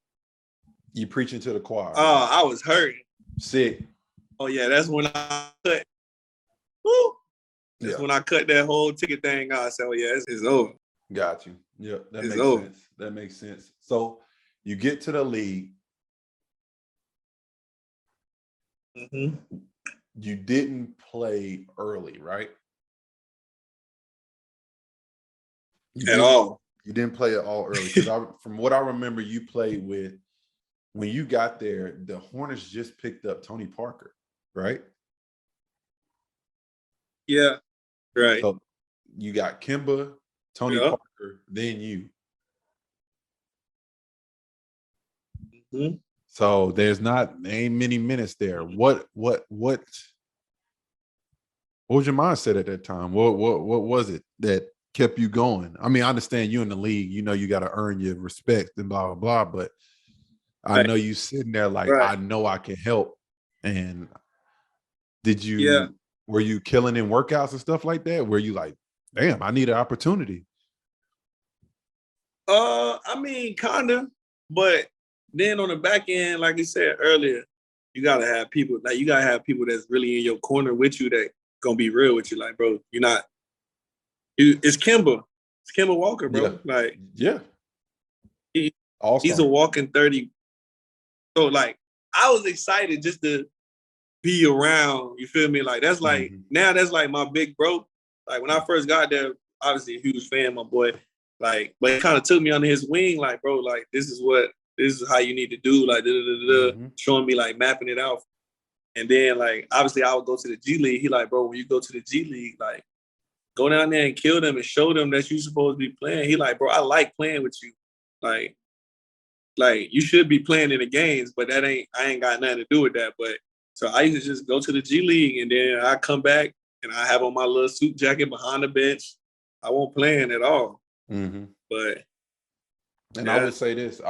Speaker 1: You preaching to the choir.
Speaker 3: Oh, I was hurting.
Speaker 1: Sick.
Speaker 3: Oh yeah, that's when I cut. Woo. That's when I cut that whole ticket thing out. I said, "Oh yeah, it's over."
Speaker 1: Got you. Yeah, that makes sense. That makes sense. So you get to the league.
Speaker 3: Mm-hmm.
Speaker 1: You didn't play early, right?
Speaker 3: At all.
Speaker 1: You didn't play at all early. Because from what I remember, you played with, when you got there, the Hornets just picked up Tony Parker, right?
Speaker 3: Yeah, right.
Speaker 1: So you got Kemba, Tony Parker, then you.
Speaker 3: Mm-hmm.
Speaker 1: So there ain't many minutes there. What was your mindset at that time? What was it that kept you going? I mean, I understand you in the league, you know you got to earn your respect and blah, blah, blah, but I know you sitting there like, I know I can help. And were you killing in workouts and stuff like that? Were you like, damn, I need an opportunity?
Speaker 3: I mean, kinda, but then on the back end, like you said earlier, you gotta have people that's really in your corner with you that gonna be real with you. Like, bro, it's Kemba. It's Kemba Walker, bro.
Speaker 1: Yeah.
Speaker 3: Like he's a walking 30. So like I was excited just to be around. You feel me? Like that's like now that's like my big bro. Like when I first got there, obviously a huge fan, my boy. Like, but he kind of took me under his wing, like, bro, like this is how you need to do, like showing me like mapping it out. And then like obviously I would go to the G League. He like, bro, when you go to the G League, like go down there and kill them and show them that you supposed to be playing. He like, bro, I like playing with you. Like you should be playing in the games, but I ain't got nothing to do with that. But so I used to just go to the G League and then I come back and I have on my little suit jacket behind the bench. I won't playing at all.
Speaker 1: Mm-hmm.
Speaker 3: But
Speaker 1: I would say this.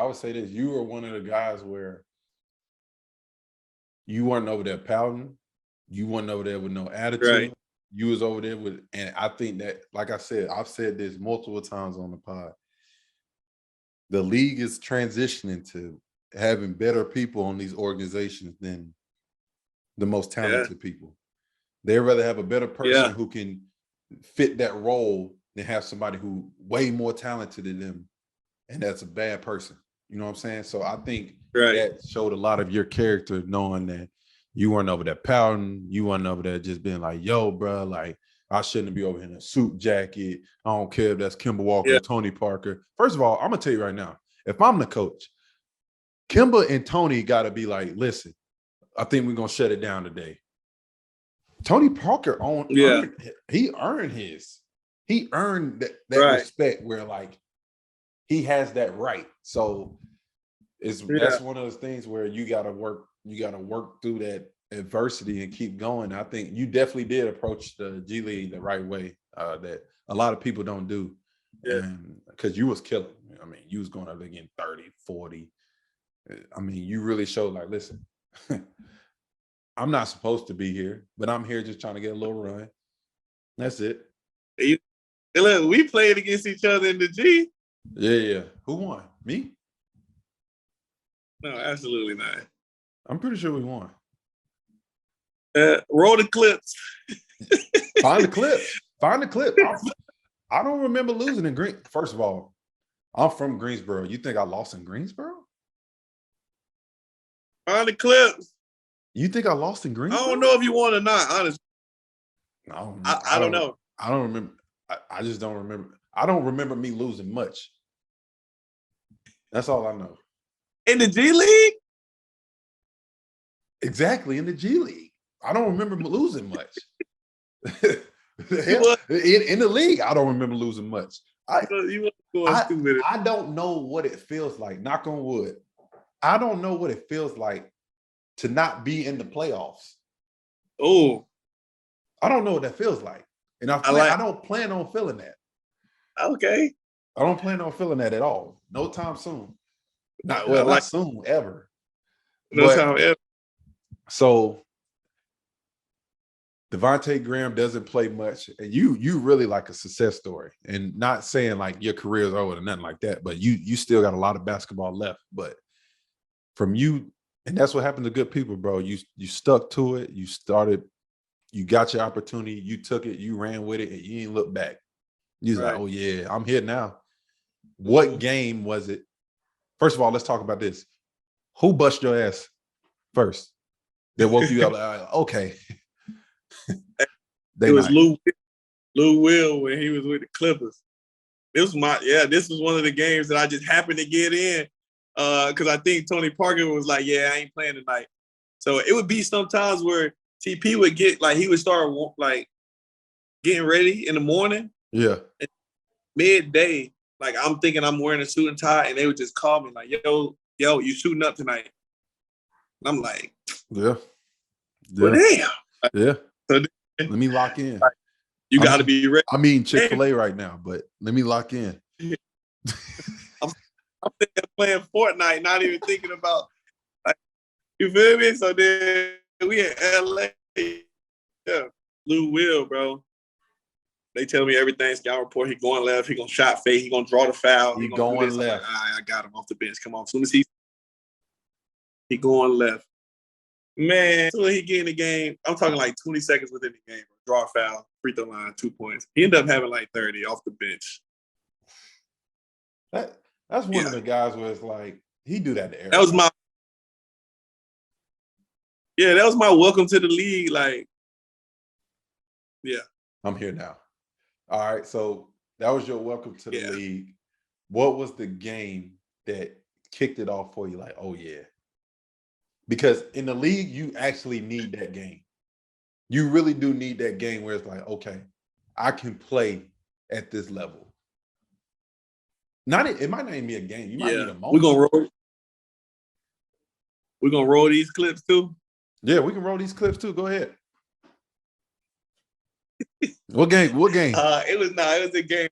Speaker 1: You were one of the guys where you weren't over there pouting. You weren't over there with no attitude.
Speaker 3: Right.
Speaker 1: You was over there with, and I think that, like I said, I've said this multiple times on the pod. The league is transitioning to having better people on these organizations than the most talented people. They'd rather have a better person who can fit that role than have somebody who way more talented than them and that's a bad person. You know what I'm saying? So I think
Speaker 3: Right.
Speaker 1: that showed a lot of your character, knowing that you weren't over there pouting. You weren't over there just being like, yo, bro, like, I shouldn't be over here in a suit jacket. I don't care if that's Kemba Walker
Speaker 3: Yeah.
Speaker 1: or Tony Parker. First of all, I'm going to tell you right now, if I'm the coach, Kemba and Tony got to be like, listen, I think we're going to shut it down today. Tony Parker he earned his. He earned that
Speaker 3: Right.
Speaker 1: respect where, like, he has that right. So that's one of those things where you gotta work through that adversity and keep going. I think you definitely did approach the G League the right way, that a lot of people don't do.
Speaker 3: Yeah.
Speaker 1: And because you was killing. I mean, you was going up again 30, 40. I mean, you really showed like, listen, I'm not supposed to be here, but I'm here just trying to get a little run. That's it.
Speaker 3: Hey, look, we played against each other in the G.
Speaker 1: Yeah. Who won? Me?
Speaker 3: No, absolutely not.
Speaker 1: I'm pretty sure we won.
Speaker 3: Roll the clips.
Speaker 1: Find the clip. I don't remember losing in Green. First of all, I'm from Greensboro. You think I lost in Greensboro?
Speaker 3: Find the clips.
Speaker 1: You think I lost in Greensboro?
Speaker 3: I don't know if you won or not, honestly.
Speaker 1: No,
Speaker 3: I don't know.
Speaker 1: I don't remember. I just don't remember. I don't remember me losing much. That's all I know.
Speaker 3: In the G League?
Speaker 1: Exactly, in the G League. I don't remember losing much. In the league, I don't remember losing much. I don't know what it feels like, knock on wood. I don't know what it feels like to not be in the playoffs.
Speaker 3: Oh.
Speaker 1: I don't know what that feels like. And I don't plan on feeling that.
Speaker 3: Okay.
Speaker 1: I don't plan on feeling that at all. No time soon. Not soon, ever.
Speaker 3: No time ever.
Speaker 1: So Devonte Graham doesn't play much, and you really like a success story. And not saying like your career is over or nothing like that, but you still got a lot of basketball left. But from you, and that's what happened to good people, bro. You stuck to it. You got your opportunity. You took it. You ran with it, and you didn't look back. You was like, oh yeah, I'm here now. What game was it? First of all, let's talk about this. Who bust your ass first? That woke you up like, okay.
Speaker 3: It was Lou Will when he was with the Clippers. This was one of the games that I just happened to get in because I think Tony Parker was like, yeah, I ain't playing tonight. So it would be sometimes where TP would get like he would start like getting ready in the morning.
Speaker 1: Yeah.
Speaker 3: And midday, like I'm thinking I'm wearing a suit and tie, and they would just call me like, yo, you shooting up tonight? And I'm like,
Speaker 1: yeah.
Speaker 3: Well, damn.
Speaker 1: Yeah.
Speaker 3: So
Speaker 1: let me lock in.
Speaker 3: You got to be ready.
Speaker 1: I mean Chick-fil-A right now, but let me lock in.
Speaker 3: I'm thinking playing Fortnite, not even thinking about, like, you feel me? So then we in LA. Yeah, Lou Will, bro. They tell me everything. Scout report. He going left. He gonna shot fake. He gonna draw the foul.
Speaker 1: He going
Speaker 3: do
Speaker 1: left.
Speaker 3: Like, I got him off the bench. Come on. As soon as he going left. Man, as soon as he get in the game, I'm talking like 20 seconds within the game. Draw a foul, free throw line, 2 points. He ended up having like 30 off the bench.
Speaker 1: That's one of the guys where it's like he do that to everybody.
Speaker 3: That was my welcome to the league. Like, yeah.
Speaker 1: I'm here now. All right. So that was your welcome to the league. What was the game that kicked it off for you? Like, oh yeah. Because in the league, you actually need that game. You really do need that game where it's like, okay, I can play at this level. It might not even be a game. You might need a moment.
Speaker 3: We're gonna roll these clips too.
Speaker 1: Yeah, we can roll these clips too. Go ahead. What game?
Speaker 3: It was a game.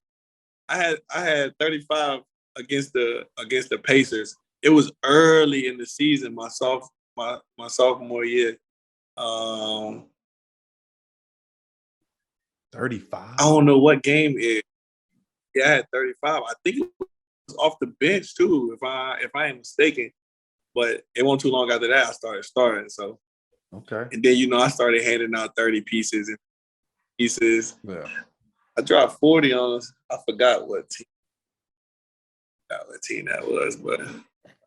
Speaker 3: I had 35 against the Pacers. It was early in the season, my sophomore year.
Speaker 1: 35.
Speaker 3: I don't know what game it. Yeah, I had 35. I think it was off the bench too, if I ain't mistaken. But it wasn't too long after that I started starting. So
Speaker 1: okay.
Speaker 3: And then I started handing out 30 pieces.
Speaker 1: Yeah.
Speaker 3: I dropped 40 on us. I forgot what team. what team that was, but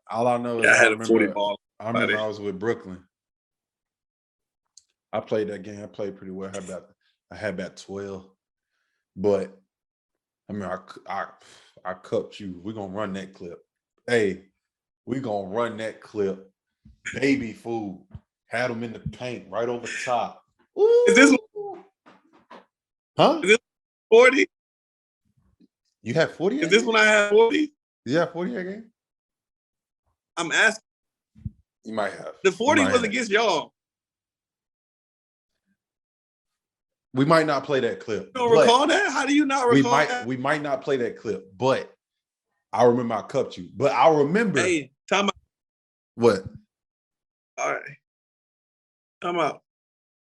Speaker 1: all I know is
Speaker 3: I had a 40 ball.
Speaker 1: I remember I was with Brooklyn. I played that game. I played pretty well. I had about 12. But I mean, I cupped you. We're gonna run that clip. Hey, we're gonna run that clip. Baby food. Had them in the paint right over top. Ooh.
Speaker 3: Is this
Speaker 1: huh?
Speaker 3: Is this 40?
Speaker 1: You had 40?
Speaker 3: Is this when I had 40?
Speaker 1: Yeah, 40 that game?
Speaker 3: I'm asking.
Speaker 1: You might have.
Speaker 3: The 40 was against y'all.
Speaker 1: We might not play that clip.
Speaker 3: You don't recall that? How do you not recall that?
Speaker 1: We might not play that clip, but I remember I cupped you. But I remember.
Speaker 3: Hey, time out.
Speaker 1: What?
Speaker 3: All right. Time out.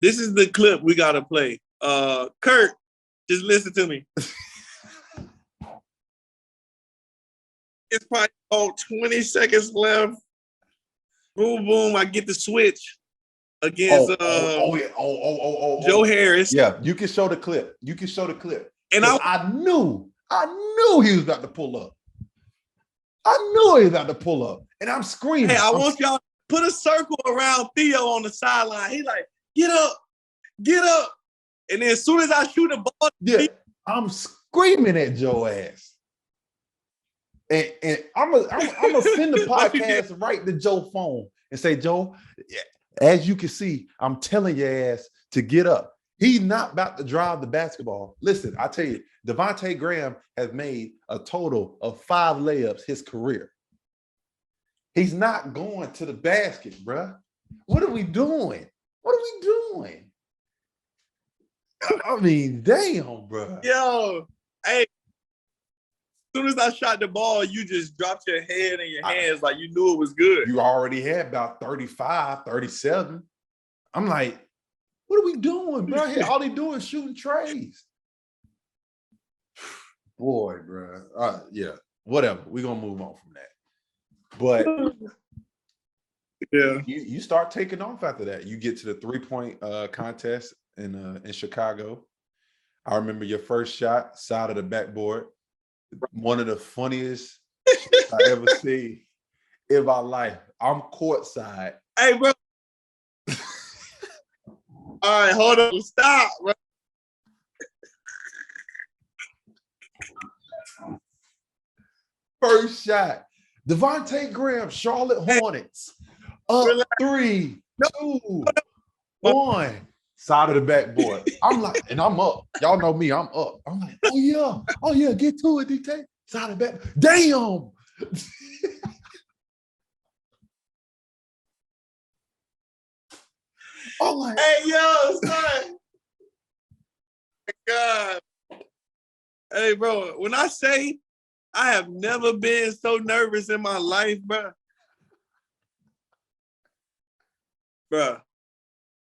Speaker 3: This is the clip we gotta play. Kurt, just listen to me. It's probably 20 seconds left. Boom, boom. I get the switch against Joe Harris.
Speaker 1: Yeah, you can show the clip. And I knew he was about to pull up. And I'm screaming.
Speaker 3: Hey, I want y'all to put a circle around Theo on the sideline. He like, get up. And then as soon as I shoot the ball,
Speaker 1: I'm screaming at Joe ass. And I'm gonna send the podcast right to Joe's phone and say, Joe, as you can see, I'm telling your ass to get up. He's not about to drive the basketball. Listen, I tell you, Devonte Graham has made a total of 5 layups his career. He's not going to the basket, bruh. What are we doing? I mean, damn, bruh.
Speaker 3: Yo, hey. As soon as I shot the ball, you just dropped your head in your hands like you knew it was good.
Speaker 1: You already had about 35, 37. I'm like, what are we doing, bro? All they doing is shooting trays. Boy, bro. Yeah, whatever. We're going to move on from that. But
Speaker 3: yeah,
Speaker 1: you start taking off after that. You get to the 3-point contest in Chicago. I remember your first shot, side of the backboard. One of the funniest I ever seen in my life. I'm courtside.
Speaker 3: Hey, bro. All right, hold on. Stop, bro.
Speaker 1: First shot. Devonte Graham, Charlotte Hornets. Up 3, 2, 1. Side of the backboard. I'm like, and I'm up. Y'all know me, I'm up. I'm like, oh yeah, get to it, DT. Side of the back. Damn. I'm like,
Speaker 3: hey, yo, son. God. Hey, bro, when I say I have never been so nervous in my life, bro. Bro.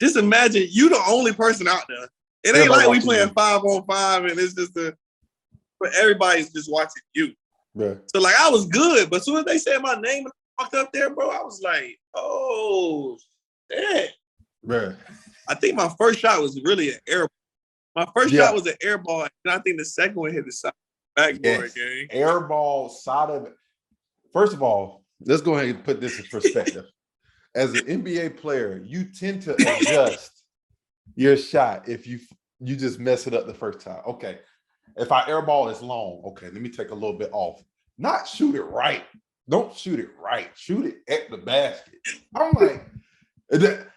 Speaker 3: Just imagine you the only person out there. It ain't like we playing 5-on-5 and it's just but everybody's just watching you.
Speaker 1: Bruh.
Speaker 3: So like I was good, but as soon as they said my name and I walked up there, bro, I was like, oh shit.
Speaker 1: Bruh.
Speaker 3: I think my first shot was really an air. My first shot was an air ball, and I think the second one hit the side backboard game.
Speaker 1: Air ball side of it. First of all, let's go ahead and put this in perspective. As an NBA player, you tend to adjust your shot if you just mess it up the first time. Okay, if I airball is long, okay, let me take a little bit off. Not shoot it right. Don't shoot it right. Shoot it at the basket. I'm like,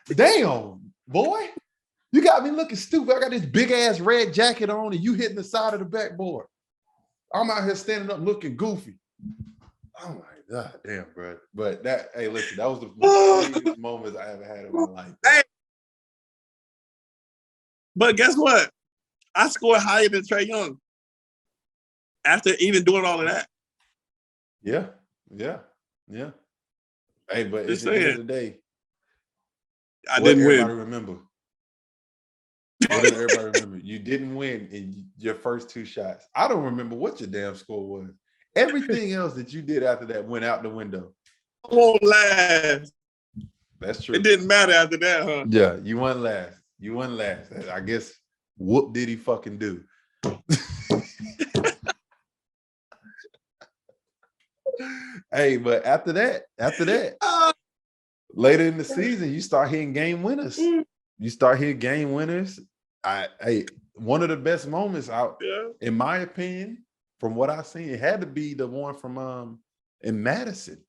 Speaker 1: damn, boy, you got me looking stupid. I got this big ass red jacket on and you hitting the side of the backboard. I'm out here standing up looking goofy. Oh my God, damn, bro. But that, hey, listen, that was the most funniest moments I ever had in my life.
Speaker 3: Hey. But guess what? I scored higher than Trae Young after even doing all of that.
Speaker 1: Yeah. Hey, but at the end of the day,
Speaker 3: I didn't win.
Speaker 1: Remember? What did everybody remember? You didn't win in your first 2 shots. I don't remember what your damn score was. Everything else that you did after that went out the window.
Speaker 3: I won't last.
Speaker 1: That's true.
Speaker 3: It didn't matter after that, huh?
Speaker 1: Yeah, you won last. I guess whoop did he fucking do? Hey, but after that, later in the season, you start hitting game winners. One of the best moments out, in my opinion, from what I've seen, it had to be the one from in Madison.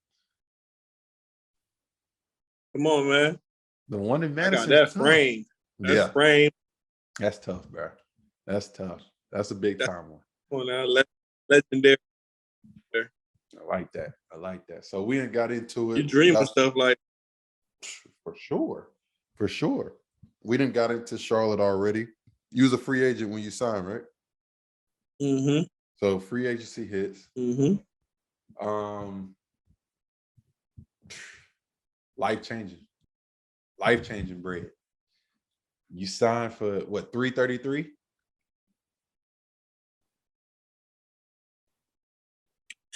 Speaker 3: Come on, man.
Speaker 1: The one in
Speaker 3: I got
Speaker 1: Madison.
Speaker 3: that frame. That's frame.
Speaker 1: That's tough, bro. That's tough. That's a big time one.
Speaker 3: Come on now, legendary.
Speaker 1: I like that. So we ain't got into it.
Speaker 3: You dream of stuff like
Speaker 1: for sure. We didn't got into Charlotte already. You was a free agent when you signed, right?
Speaker 3: Mm-hmm.
Speaker 1: So free agency hits.
Speaker 3: Mm-hmm.
Speaker 1: Life changing bread. You signed for what, 333?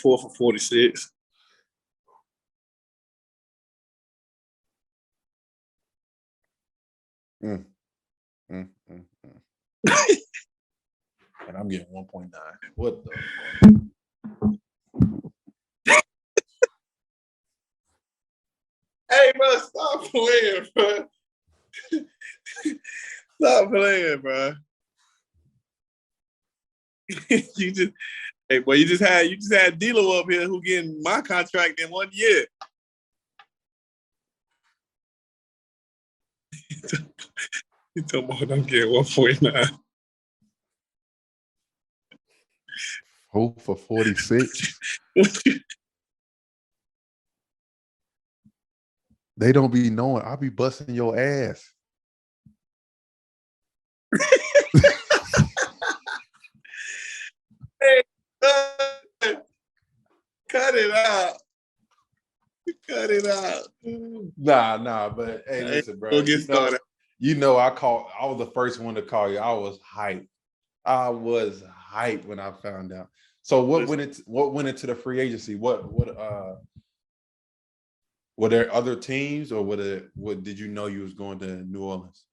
Speaker 3: 4 for 46.
Speaker 1: And I'm getting 1.9. What the
Speaker 3: Hey, bro, stop playing, bro. Stop playing, bro. you just had D'Lo up here who getting my contract in 1 year. You talking about I'm getting 1.9.
Speaker 1: 4 for 46. They don't be knowing. I'll be busting your ass.
Speaker 3: Hey, cut it out. Cut it out.
Speaker 1: Nah, but hey, listen, bro.
Speaker 3: Go get started.
Speaker 1: I was the first one to call you. I was hyped when I found out. So what went into the free agency? What were there other teams, or what did you know you was going to New Orleans?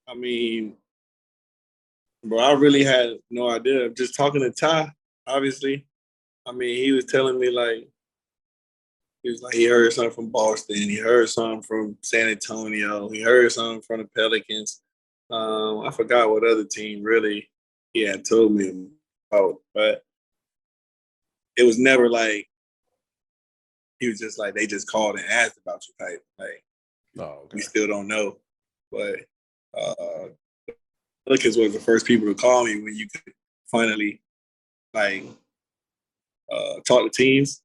Speaker 3: I mean, bro, I really had no idea. Just talking to Ty, obviously. I mean, he was telling me he heard something from Boston, he heard something from San Antonio, he heard something from the Pelicans. I forgot what other team really he had told me about, but it was never like he was just like they just called and asked about you type. Like,
Speaker 1: okay.
Speaker 3: We still don't know, but Pelicans was the first people to call me when you could finally talk to teams.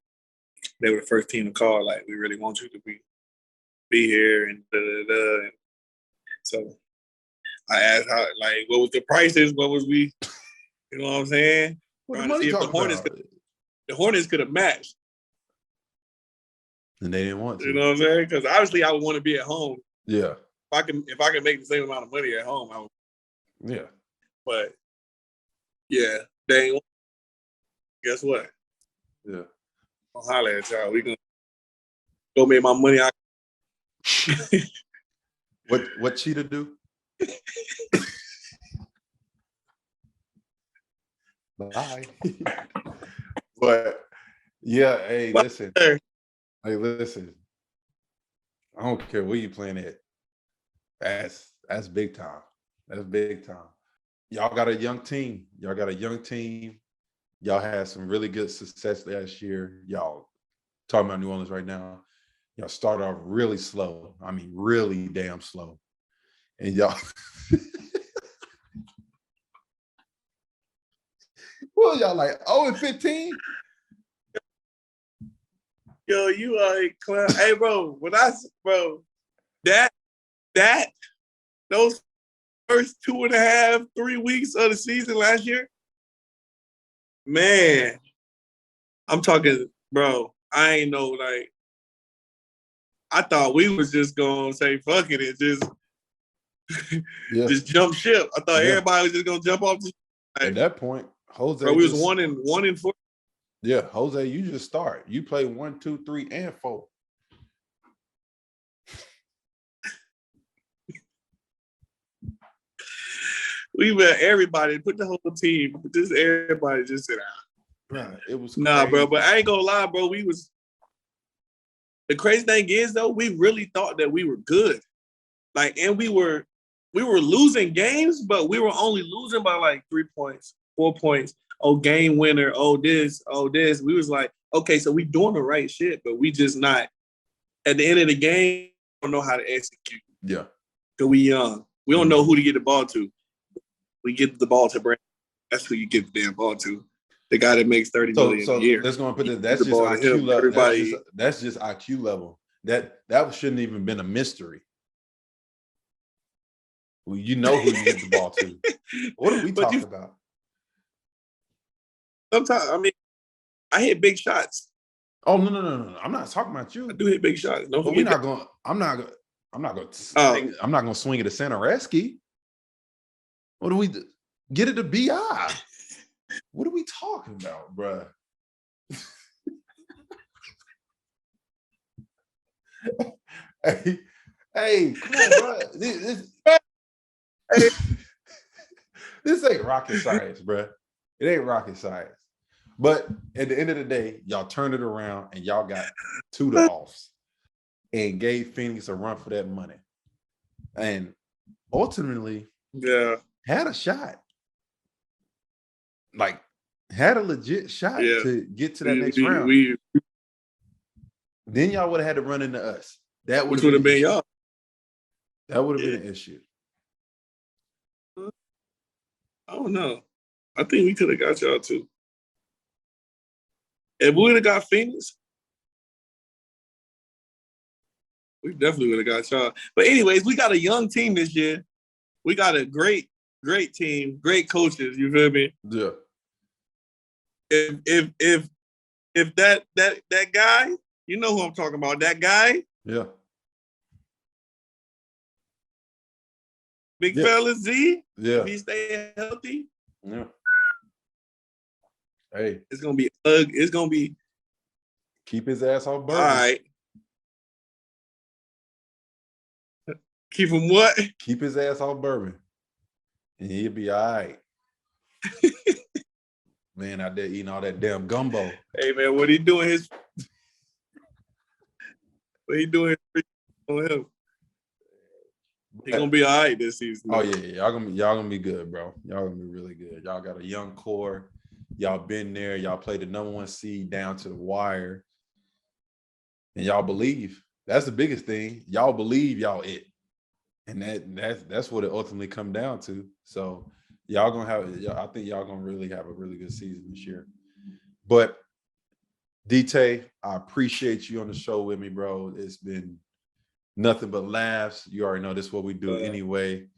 Speaker 3: They were the first team to call. Like, we really want you to be here and da da da. So I asked what was the prices? What was we? You know what I'm saying?
Speaker 1: What
Speaker 3: Trying to see if the Hornets could have matched.
Speaker 1: And they didn't want to.
Speaker 3: You know what I'm saying? Because obviously I would want to be at home.
Speaker 1: Yeah.
Speaker 3: If I can make the same amount of money at home, I would.
Speaker 1: Yeah.
Speaker 3: But yeah, they ain't. Guess what?
Speaker 1: Yeah.
Speaker 3: I'll holler at y'all. We gonna go make my money.
Speaker 1: What Cheetah do? Bye. But yeah, hey, listen. I don't care where you playing at. That's big time. That's big time. Y'all got a young team. Y'all had some really good success last year. Y'all talking about New Orleans right now. Y'all started off really slow. I mean, really damn slow. And y'all well, y'all like 0-15?
Speaker 3: Yo, you are a clown. Hey, bro, those first 2.5, 3 weeks of the season last year, man, I'm talking, bro, I ain't know, I thought we was just going to say, fuck it, and just jump ship. I thought everybody was just going to jump off.
Speaker 1: At that point, Jose.
Speaker 3: Bro, we was 1-4.
Speaker 1: Yeah, Jose, you just start. You play 1, 2, 3, and 4.
Speaker 3: We met everybody, put the whole team, just everybody just said,
Speaker 1: Bruh, it was
Speaker 3: nah,
Speaker 1: crazy.
Speaker 3: bro. But I ain't gonna lie, bro. The crazy thing is though, we really thought that we were good. Like, and we were losing games, but we were only losing by like 3 points, 4 points. Oh, game winner. Oh, this. We was like, okay, so we doing the right shit, but we just not. At the end of the game, we don't know how to execute.
Speaker 1: Yeah.
Speaker 3: Because we young. We don't know who to get the ball to. We get the ball to Brandon. That's who you get the damn ball to. The guy that makes $30 million a year.
Speaker 1: Let's go and put this. That's just IQ level.
Speaker 3: Everybody,
Speaker 1: that's just IQ level. That shouldn't even been a mystery. Well, you know who you get the ball to. What are we talking about?
Speaker 3: Sometimes, I mean, I hit big shots.
Speaker 1: Oh no! I'm not talking about you.
Speaker 3: I do hit big shots.
Speaker 1: But we're not going. I'm not going to swing it at Sanareski. What do we do? Get it to BI. What are we talking about, bruh? hey, come on, bro. This ain't rocket science, bruh. It ain't rocket science. But at the end of the day, y'all turned it around and y'all got 2 to offs and gave Phoenix a run for that money. And ultimately, had a shot. Like, had a legit shot to get to that next round. Then y'all would have had to run into us. That would have been y'all. That would have been an issue.
Speaker 3: I don't know. I think we could have got y'all too. If we would have got Phoenix, we definitely would have got y'all. But anyways, we got a young team this year. We got a great team, great coaches. You feel me?
Speaker 1: Yeah.
Speaker 3: If that guy, you know who I'm talking about, that guy.
Speaker 1: Yeah.
Speaker 3: Big fella Z.
Speaker 1: Yeah.
Speaker 3: If he stay healthy.
Speaker 1: Yeah. Hey.
Speaker 3: It's gonna be ugly. It's gonna be.
Speaker 1: Keep his ass off bourbon.
Speaker 3: All right. Keep him what?
Speaker 1: Keep his ass off bourbon. And he'll be all right. Man out there eating all that damn gumbo.
Speaker 3: Hey man, what he doing on him? He gonna be all right this season.
Speaker 1: Oh yeah. Y'all gonna be good, bro. Y'all gonna be really good. Y'all got a young core. Y'all been there. Y'all played the number 1 seed down to the wire. And y'all believe. That's the biggest thing. Y'all believe y'all it. And that's what it ultimately come down to. So y'all gonna have, I think y'all gonna really have a really good season this year. But DT, I appreciate you on the show with me, bro. It's been nothing but laughs. You already know this is what we do anyway.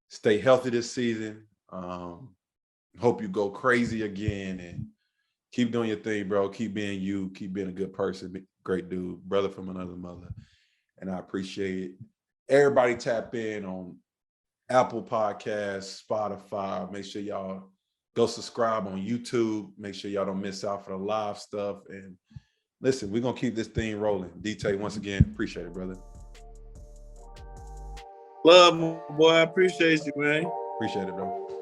Speaker 1: Stay healthy this season. Hope you go crazy again and keep doing your thing, bro. Keep being you. Keep being a good person. Great dude. Brother from another mother. And I appreciate it. Everybody tap in on Apple Podcasts, Spotify. Make sure y'all go subscribe on YouTube. Make sure y'all don't miss out for the live stuff. And listen, we're going to keep this thing rolling. DT, once again, appreciate it, brother.
Speaker 3: Love, boy. I appreciate you, man.
Speaker 1: Appreciate it, bro.